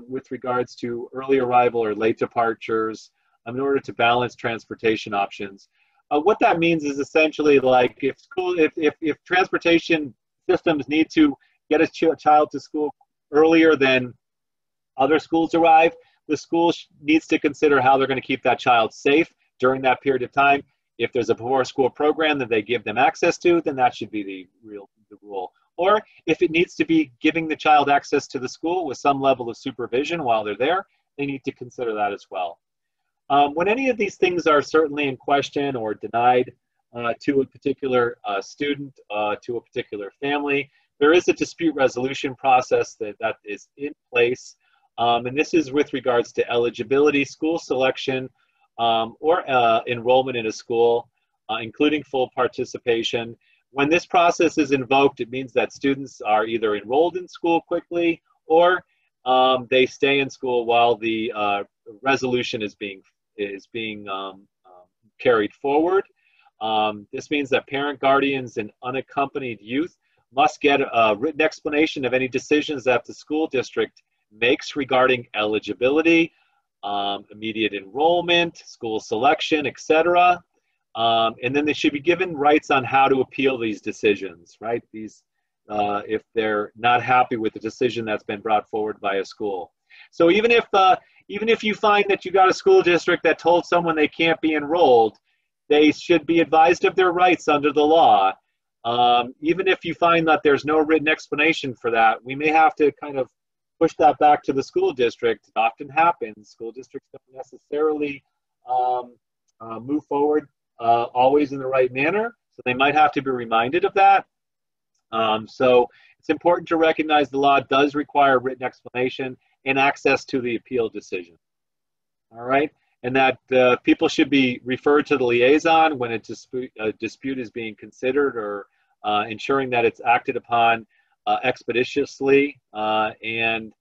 C: with regards to early arrival or late departures in order to balance transportation options. What that means is essentially like if transportation systems need to get a child to school earlier than other schools arrive, the school needs to consider how they're going to keep that child safe during that period of time. If there's a before school program that they give them access to, then that should be the rule. Or if it needs to be giving the child access to the school with some level of supervision while they're there, they need to consider that as well. When any of these things are certainly in question or denied to a particular student, to a particular family, there is a dispute resolution process that is in place. And this is with regards to eligibility, school selection, or enrollment in a school, including full participation. When this process is invoked, it means that students are either enrolled in school quickly or they stay in school while the resolution is being carried forward. This means that parent, guardians, and unaccompanied youth must get a written explanation of any decisions that the school district makes regarding eligibility, immediate enrollment, school selection, etc. And then they should be given rights on how to appeal these decisions, right? These, if they're not happy with the decision that's been brought forward by a school. So even if you find that you got a school district that told someone they can't be enrolled, they should be advised of their rights under the law. Even if you find that there's no written explanation for that, we may have to kind of push that back to the school district. It often happens. School districts don't necessarily move forward always in the right manner, so they might have to be reminded of that. So it's important to recognize the law does require written explanation and access to the appeal decision. All right, and that people should be referred to the liaison when a dispute is being considered, or ensuring that it's acted upon expeditiously. And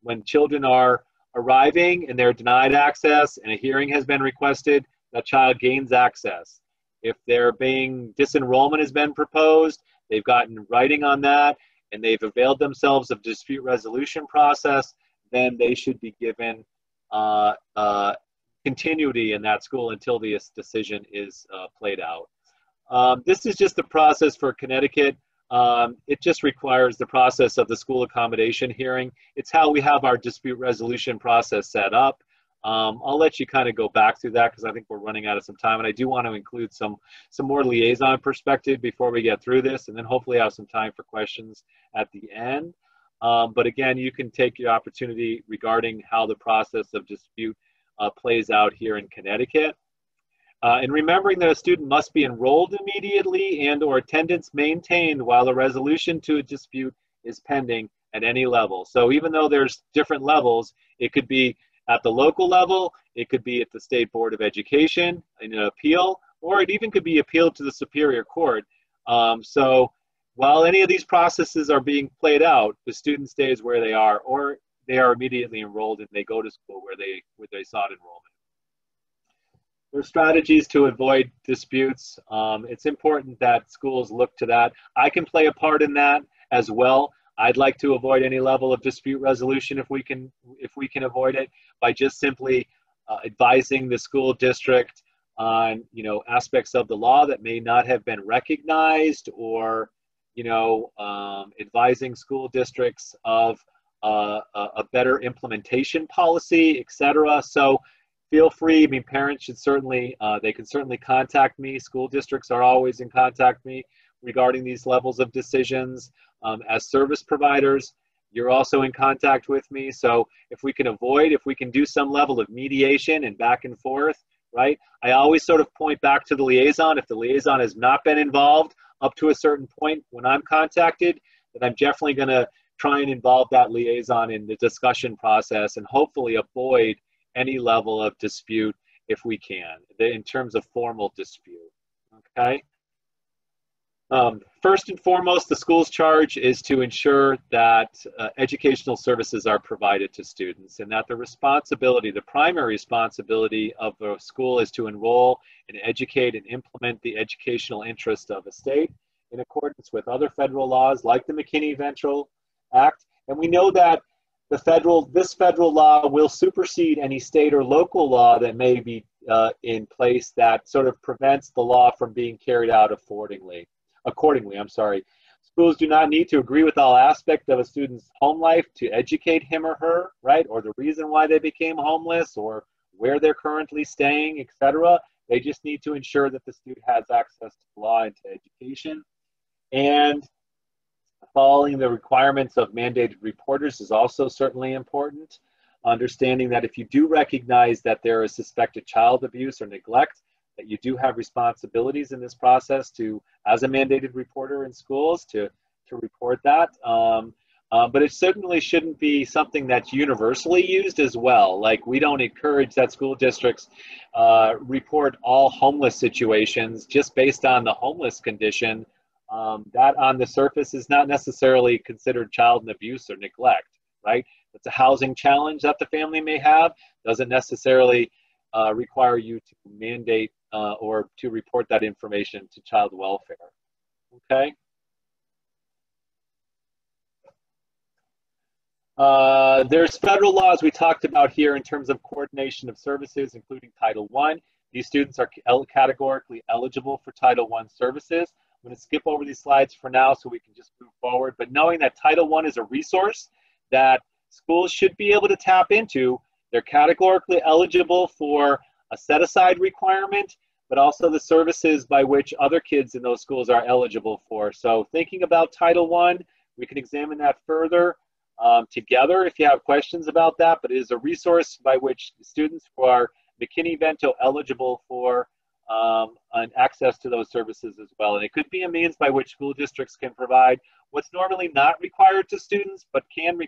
C: when children are arriving and they're denied access and a hearing has been requested, that child gains access. If they're being disenrollment has been proposed, they've gotten writing on that, and they've availed themselves of dispute resolution process, then they should be given continuity in that school until the decision is played out. This is just the process for Connecticut. It just requires the process of the school accommodation hearing. It's how we have our dispute resolution process set up. I'll let you kind of go back through that because I think we're running out of some time, and I do want to include some more liaison perspective before we get through this, and then hopefully have some time for questions at the end. But again, you can take your opportunity regarding how the process of dispute plays out here in Connecticut. And remembering that a student must be enrolled immediately and or attendance maintained while a resolution to a dispute is pending at any level. So even though there's different levels, it could be at the local level, it could be at the State Board of Education in an appeal, or it even could be appealed to the Superior Court. So while any of these processes are being played out, the student stays where they are, or they are immediately enrolled and they go to school where they sought enrollment. There are strategies to avoid disputes. It's important that schools look to that. I can play a part in that as well. I'd like to avoid any level of dispute resolution if we can avoid it by just simply advising the school district on aspects of the law that may not have been recognized, or advising school districts of a better implementation policy, etc. So feel free. I mean, parents should certainly, they can certainly contact me. School districts are always in contact with me regarding these levels of decisions. As service providers, you're also in contact with me. So if we can do some level of mediation and back and forth, right? I always sort of point back to the liaison. If the liaison has not been involved up to a certain point when I'm contacted, then I'm definitely going to try and involve that liaison in the discussion process and hopefully avoid any level of dispute if we can, in terms of formal dispute, okay? First and foremost, the school's charge is to ensure that educational services are provided to students, and that the primary responsibility of the school is to enroll and educate and implement the educational interest of a state in accordance with other federal laws like the McKinney-Vento Act. And we know that this federal law will supersede any state or local law that may be in place that sort of prevents the law from being carried out accordingly. Schools do not need to agree with all aspects of a student's home life to educate him or her, right? Or the reason why they became homeless, or where they're currently staying, etc. They just need to ensure that the student has access to law and to education. And following the requirements of mandated reporters is also certainly important. Understanding that if you do recognize that there is suspected child abuse or neglect, that you do have responsibilities in this process to, as a mandated reporter in schools, to report that. But it certainly shouldn't be something that's universally used as well. Like, we don't encourage that school districts report all homeless situations just based on the homeless condition. That on the surface is not necessarily considered child abuse or neglect, right? It's a housing challenge that the family may have. Doesn't necessarily require you to mandate or to report that information to child welfare, okay? There's federal laws we talked about here in terms of coordination of services, including Title I. These students are categorically eligible for Title I services. I'm going to skip over these slides for now so we can just move forward. But knowing that Title I is a resource that schools should be able to tap into, they're categorically eligible for a set-aside requirement, but also the services by which other kids in those schools are eligible for. So thinking about Title I, we can examine that further together if you have questions about that, but it is a resource by which students who are McKinney-Vento eligible for an access to those services as well. And it could be a means by which school districts can provide what's normally not required to students, but can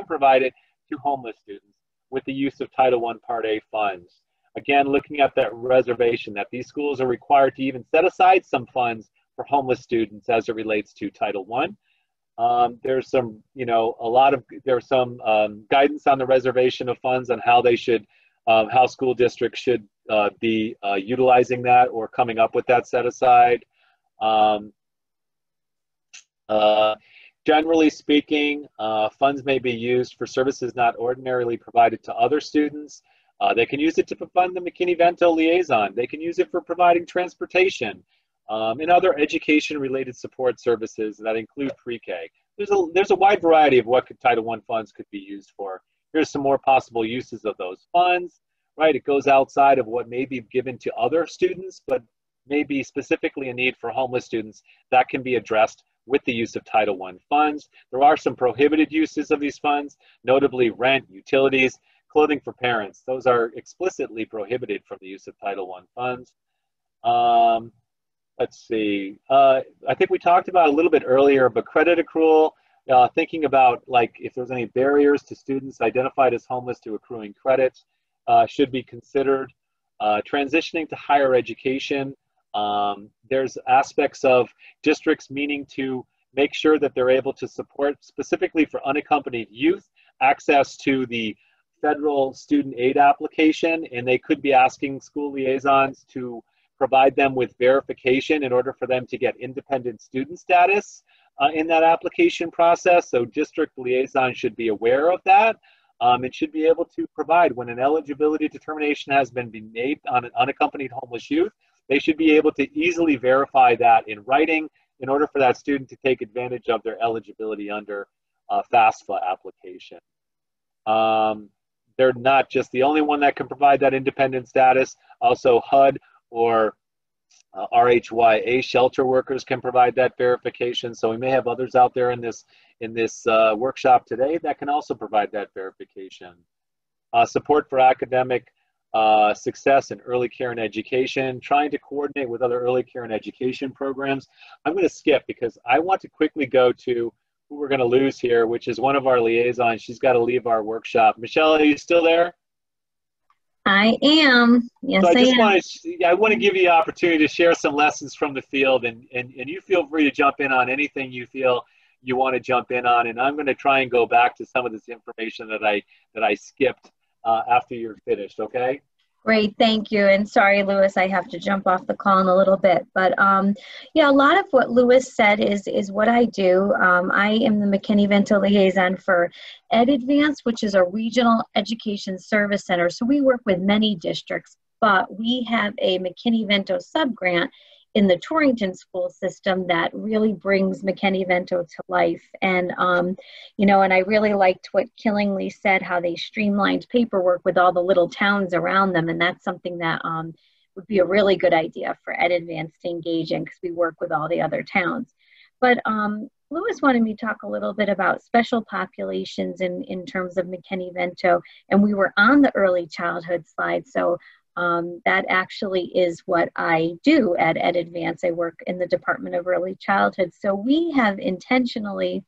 C: provide it to homeless students with the use of Title I Part A funds. Again, looking at that reservation that these schools are required to even set aside some funds for homeless students as it relates to Title I. There's some, there's some guidance on the reservation of funds on how they should, how school districts should be utilizing that or coming up with that set aside. Generally speaking, funds may be used for services not ordinarily provided to other students. They can use it to fund the McKinney-Vento Liaison. They can use it for providing transportation and other education-related support services that include pre-K. There's a wide variety of what Title I funds could be used for. Here's some more possible uses of those funds, right? It goes outside of what may be given to other students, but may be specifically a need for homeless students that can be addressed with the use of Title I funds. There are some prohibited uses of these funds, notably rent, utilities, clothing for parents. Those are explicitly prohibited from the use of Title I funds. Let's see. I think we talked about a little bit earlier, but credit accrual, thinking about like if there's any barriers to students identified as homeless to accruing credits should be considered. Transitioning to higher education, there's aspects of districts meaning to make sure that they're able to support, specifically for unaccompanied youth, access to the federal student aid application, and they could be asking school liaisons to provide them with verification in order for them to get independent student status in that application process. So district liaisons should be aware of that. It should be able to provide when an eligibility determination has been made on an unaccompanied homeless youth, they should be able to easily verify that in writing in order for that student to take advantage of their eligibility under FAFSA application. They're not just the only one that can provide that independent status. Also HUD or RHYA shelter workers can provide that verification. So we may have others out there in this workshop today that can also provide that verification. Support for academic success in early care and education, trying to coordinate with other early care and education programs. I'm going to skip because I want to quickly go to who we're going to lose here, which is one of our liaisons. She's got to leave our workshop. Michelle, are you still there?
K: I am. Yes,
C: so
K: I
C: want to give you the opportunity to share some lessons from the field, and you feel free to jump in on anything you feel you want to jump in on. And I'm going to try and go back to some of this information that I skipped after you're finished. Okay.
K: Great, thank you. And sorry, Louis, I have to jump off the call in a little bit. But yeah, a lot of what Louis said is what I do. I am the McKinney-Vento liaison for EdAdvance, which is a regional education service center. So we work with many districts, but we have a McKinney-Vento subgrant in the Torrington school system that really brings McKinney-Vento to life. And, you know, and I really liked what Killingly said, how they streamlined paperwork with all the little towns around them. And that's something that would be a really good idea for EdAdvance to engage in because we work with all the other towns. But Louis wanted me to talk a little bit about special populations in terms of McKinney-Vento, and we were on the early childhood slide. So that actually is what I do at EdAdvance. I work in the Department of Early Childhood. So we have intentionally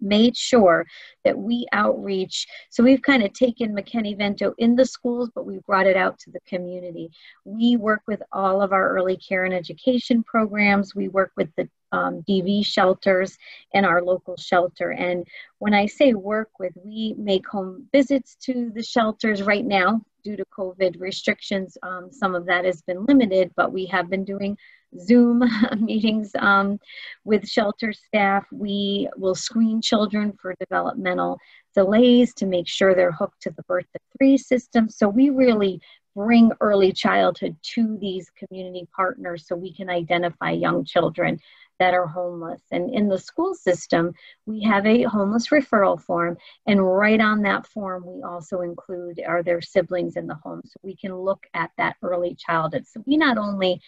K: made sure that we outreach. So we've kind of taken McKinney-Vento in the schools, but we brought it out to the community. We work with all of our early care and education programs. We work with the DV shelters and our local shelter. And when I say work with, we make home visits to the shelters right now. Due to COVID restrictions, some of that has been limited, but we have been doing Zoom meetings with shelter staff. We will screen children for developmental delays to make sure they're hooked to the birth to 3 system. So we really bring early childhood to these community partners so we can identify young children that are homeless. And in the school system, we have a homeless referral form, and right on that form, we also include are there siblings in the home, so we can look at that early childhood. So we not only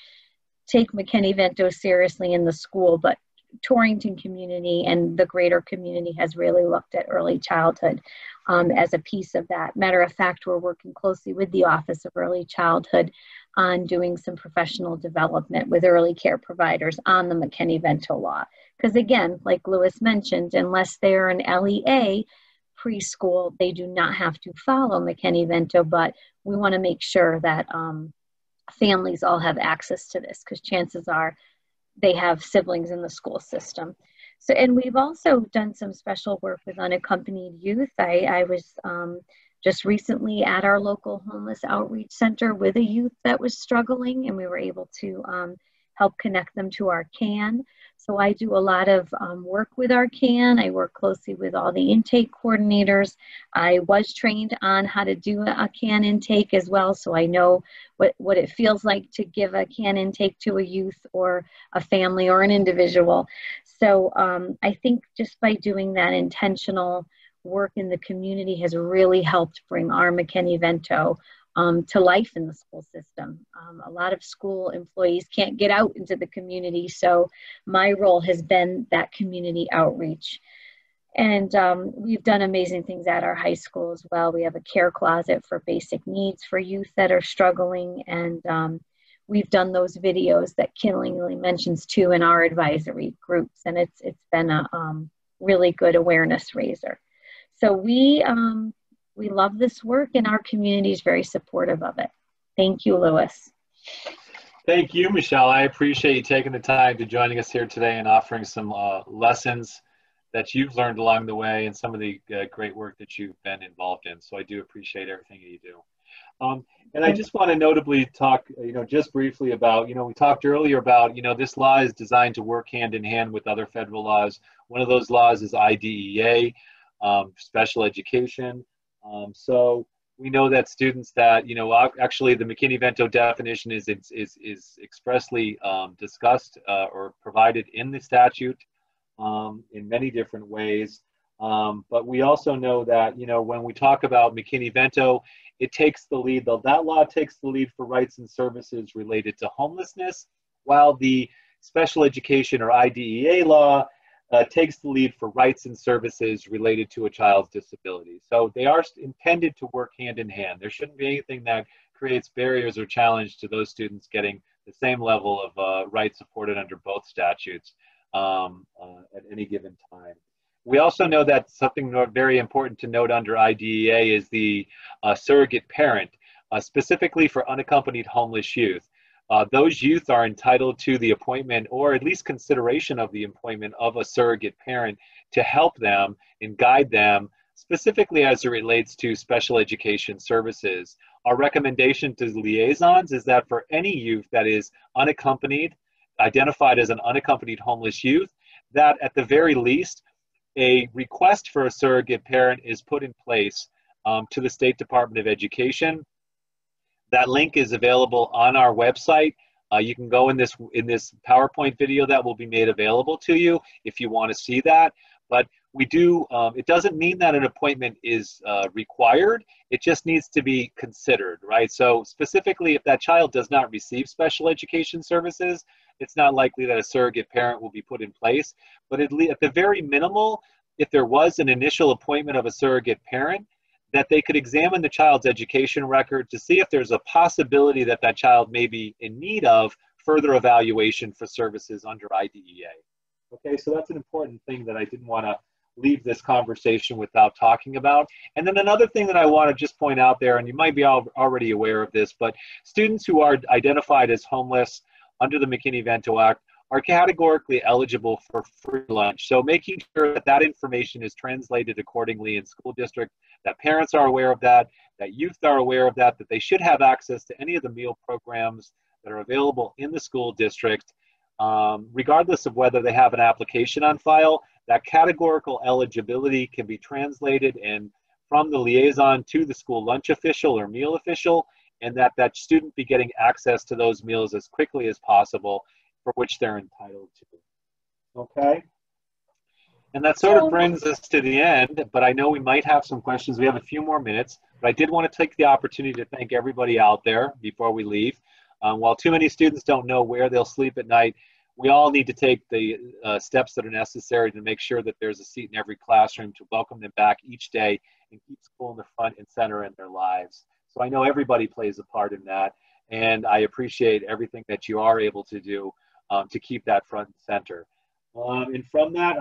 K: take McKinney-Vento seriously in the school, but Torrington community and the greater community has really looked at early childhood as a piece of that. Matter of fact, we're working closely with the Office of Early Childhood on doing some professional development with early care providers on the McKinney-Vento law. Because again, like Lewis mentioned, unless they're an LEA preschool, they do not have to follow McKinney-Vento, but we want to make sure that families all have access to this, because chances are they have siblings in the school system. So, and we've also done some special work with unaccompanied youth. I was just recently at our local homeless outreach center with a youth that was struggling, and we were able to help connect them to our CAN. So I do a lot of work with our CAN. I work closely with all the intake coordinators. I was trained on how to do a CAN intake as well, so I know what it feels like to give a CAN intake to a youth or a family or an individual. So I think just by doing that intentional work in the community has really helped bring our McKinney-Vento to life in the school system. A lot of school employees can't get out into the community, so my role has been that community outreach. And we've done amazing things at our high school as well. We have a care closet for basic needs for youth that are struggling, and we've done those videos that Kinley mentions too in our advisory groups, and it's been a really good awareness raiser. So we love this work, and our community is very supportive of it. Thank you, Lewis.
C: Thank you, Michelle. I appreciate you taking the time to joining us here today and offering some lessons that you've learned along the way and some of the great work that you've been involved in. So I do appreciate everything that you do. And I just want to notably talk, just briefly about, we talked earlier about, this law is designed to work hand in hand with other federal laws. One of those laws is IDEA, special education. So we know that students that, actually the McKinney-Vento definition is expressly discussed or provided in the statute in many different ways. But we also know that, when we talk about McKinney-Vento, it takes the lead, that law takes the lead for rights and services related to homelessness, while the special education or IDEA law takes the lead for rights and services related to a child's disability. So they are intended to work hand in hand. There shouldn't be anything that creates barriers or challenge to those students getting the same level of rights supported under both statutes at any given time. We also know that something very important to note under IDEA is the surrogate parent, specifically for unaccompanied homeless youth. Those youth are entitled to the appointment, or at least consideration of the appointment, of a surrogate parent to help them and guide them, specifically as it relates to special education services. Our recommendation to Liaisons is that for any youth that is unaccompanied, identified as an unaccompanied homeless youth, that at the very least, a request for a surrogate parent is put in place to the State Department of Education. That link is available on our website. You can go in this PowerPoint video that will be made available to you if you want to see that. But we do, it doesn't mean that an appointment is required. It just needs to be considered, right? So specifically, if that child does not receive special education services, it's not likely that a surrogate parent will be put in place. But at the very minimal, if there was an initial appointment of a surrogate parent, that they could examine the child's education record to see if there's a possibility that that child may be in need of further evaluation for services under IDEA. Okay, so that's an important thing that I didn't want to leave this conversation without talking about. And then another thing that I want to just point out there, and you might be already aware of this, but students who are identified as homeless under the McKinney-Vento Act are categorically eligible for free lunch. So making sure that that information is translated accordingly in school district, that parents are aware of that, that youth are aware of that, that they should have access to any of the meal programs that are available in the school district, regardless of whether they have an application on file. That categorical eligibility can be translated and from the liaison to the school lunch official or meal official, and that student be getting access to those meals as quickly as possible for which they're entitled to. Okay? And that sort of brings us to the end, but I know we might have some questions. We have a few more minutes, but I did want to take the opportunity to thank everybody out there before we leave. While too many students don't know where they'll sleep at night, we all need to take the steps that are necessary to make sure that there's a seat in every classroom to welcome them back each day and keep school in the front and center in their lives. So I know everybody plays a part in that, and I appreciate everything that you are able to do to keep that front and center. And from that,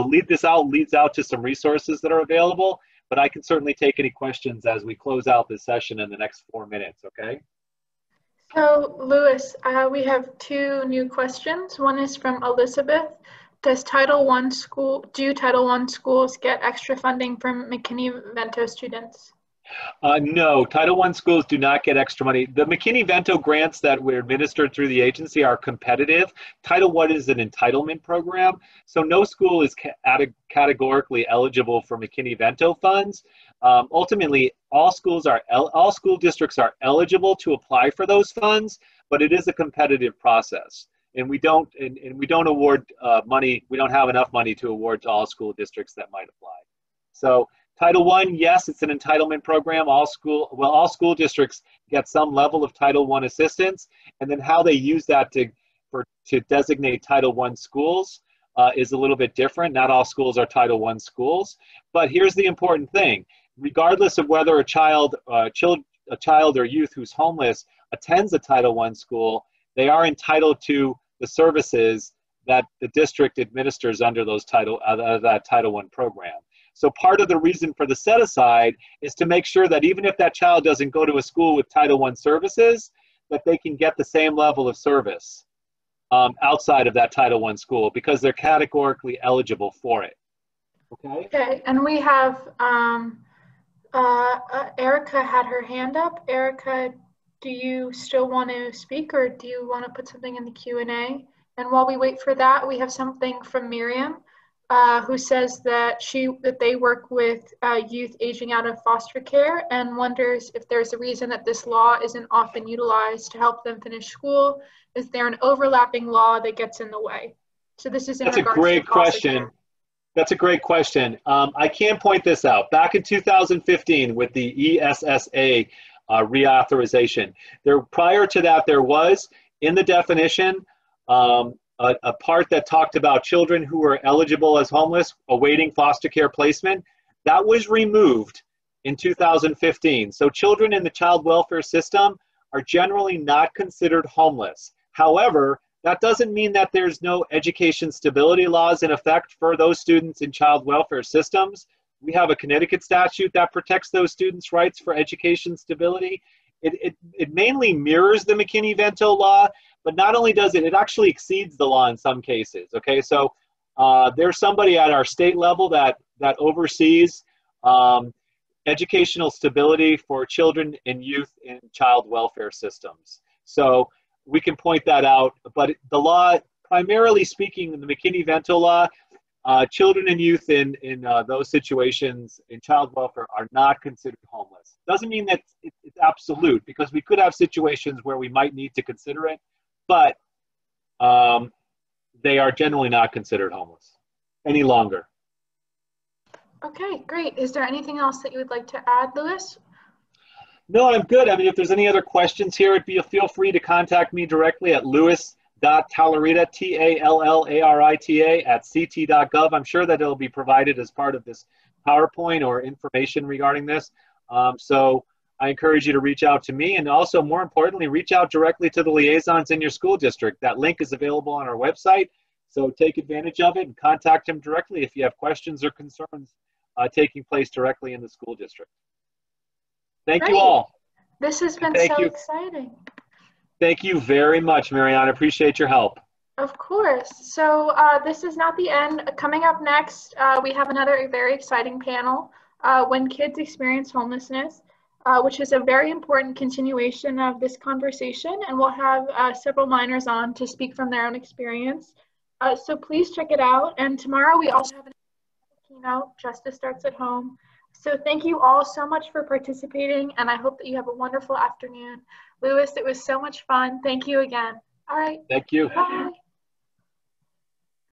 C: leads out to some resources that are available, but I can certainly take any questions as we close out this session in the next 4 minutes, okay?
F: So, Louis, we have 2 new questions. One is from Elizabeth. Do Title I schools get extra funding from McKinney-Vento students?
C: No, Title I schools do not get extra money. The McKinney-Vento grants that were administered through the agency are competitive. Title I is an entitlement program, so no school is categorically eligible for McKinney-Vento funds. Ultimately, all school districts are eligible to apply for those funds, but it is a competitive process. And we don't award money. We don't have enough money to award to all school districts that might apply. So Title I, yes, it's an entitlement program. All school districts get some level of Title I assistance, and then how they use that to designate Title I schools is a little bit different. Not all schools are Title I schools, but here's the important thing: regardless of whether a child or youth who's homeless attends a Title I school, they are entitled to the services that the district administers under that Title I program. So part of the reason for the set aside is to make sure that even if that child doesn't go to a school with Title I services, that they can get the same level of service outside of that Title I school because they're categorically eligible for it. Okay?
F: Okay, and we have Erica had her hand up. Erica, do you still want to speak, or do you want to put something in the Q&A? And while we wait for that, we have something from Miriam, who says that they work with youth aging out of foster care and wonders if there's a reason that this law isn't often utilized to help them finish school. Is there an overlapping law that gets in the way? So this is in regards to foster care. That's a great question.
C: That's a great question. I can point this out. Back in 2015 with the ESSA reauthorization, prior to that there was, in the definition, a part that talked about children who were eligible as homeless awaiting foster care placement. That was removed in 2015. So children in the child welfare system are generally not considered homeless. However, that doesn't mean that there's no education stability laws in effect for those students in child welfare systems. We have a Connecticut statute that protects those students' rights for education stability. It mainly mirrors the McKinney-Vento law, but not only does it actually exceeds the law in some cases, okay? So there's somebody at our state level that oversees educational stability for children and youth in child welfare systems. So we can point that out, but the law, primarily speaking, the McKinney-Vento law, children and youth in those situations in child welfare are not considered homeless. Doesn't mean that it's absolute, because we could have situations where we might need to consider it, but they are generally not considered homeless any longer.
F: Okay, great. Is there anything else that you would like to add, Louis?
C: No, I'm good. I mean, if there's any other questions here, feel free to contact me directly at louis.tallarita, Tallarita @ct.gov. I'm sure that it'll be provided as part of this PowerPoint or information regarding this. So I encourage you to reach out to me, and also, more importantly, reach out directly to the liaisons in your school district. That link is available on our website, so take advantage of it and contact them directly if you have questions or concerns taking place directly in the school district. Thank you all.
F: This has been so exciting.
C: Thank you very much, Marianne. I appreciate your help.
F: Of course. So this is not the end. Coming up next, we have another very exciting panel, When Kids Experience Homelessness. which is a very important continuation of this conversation, and we'll have several minors on to speak from their own experience. So please check it out. And tomorrow we also have a keynote, Justice Starts at Home. So thank you all so much for participating, and I hope that you have a wonderful afternoon. Louis, it was so much fun. Thank you again. All right.
C: Thank you.
F: Bye.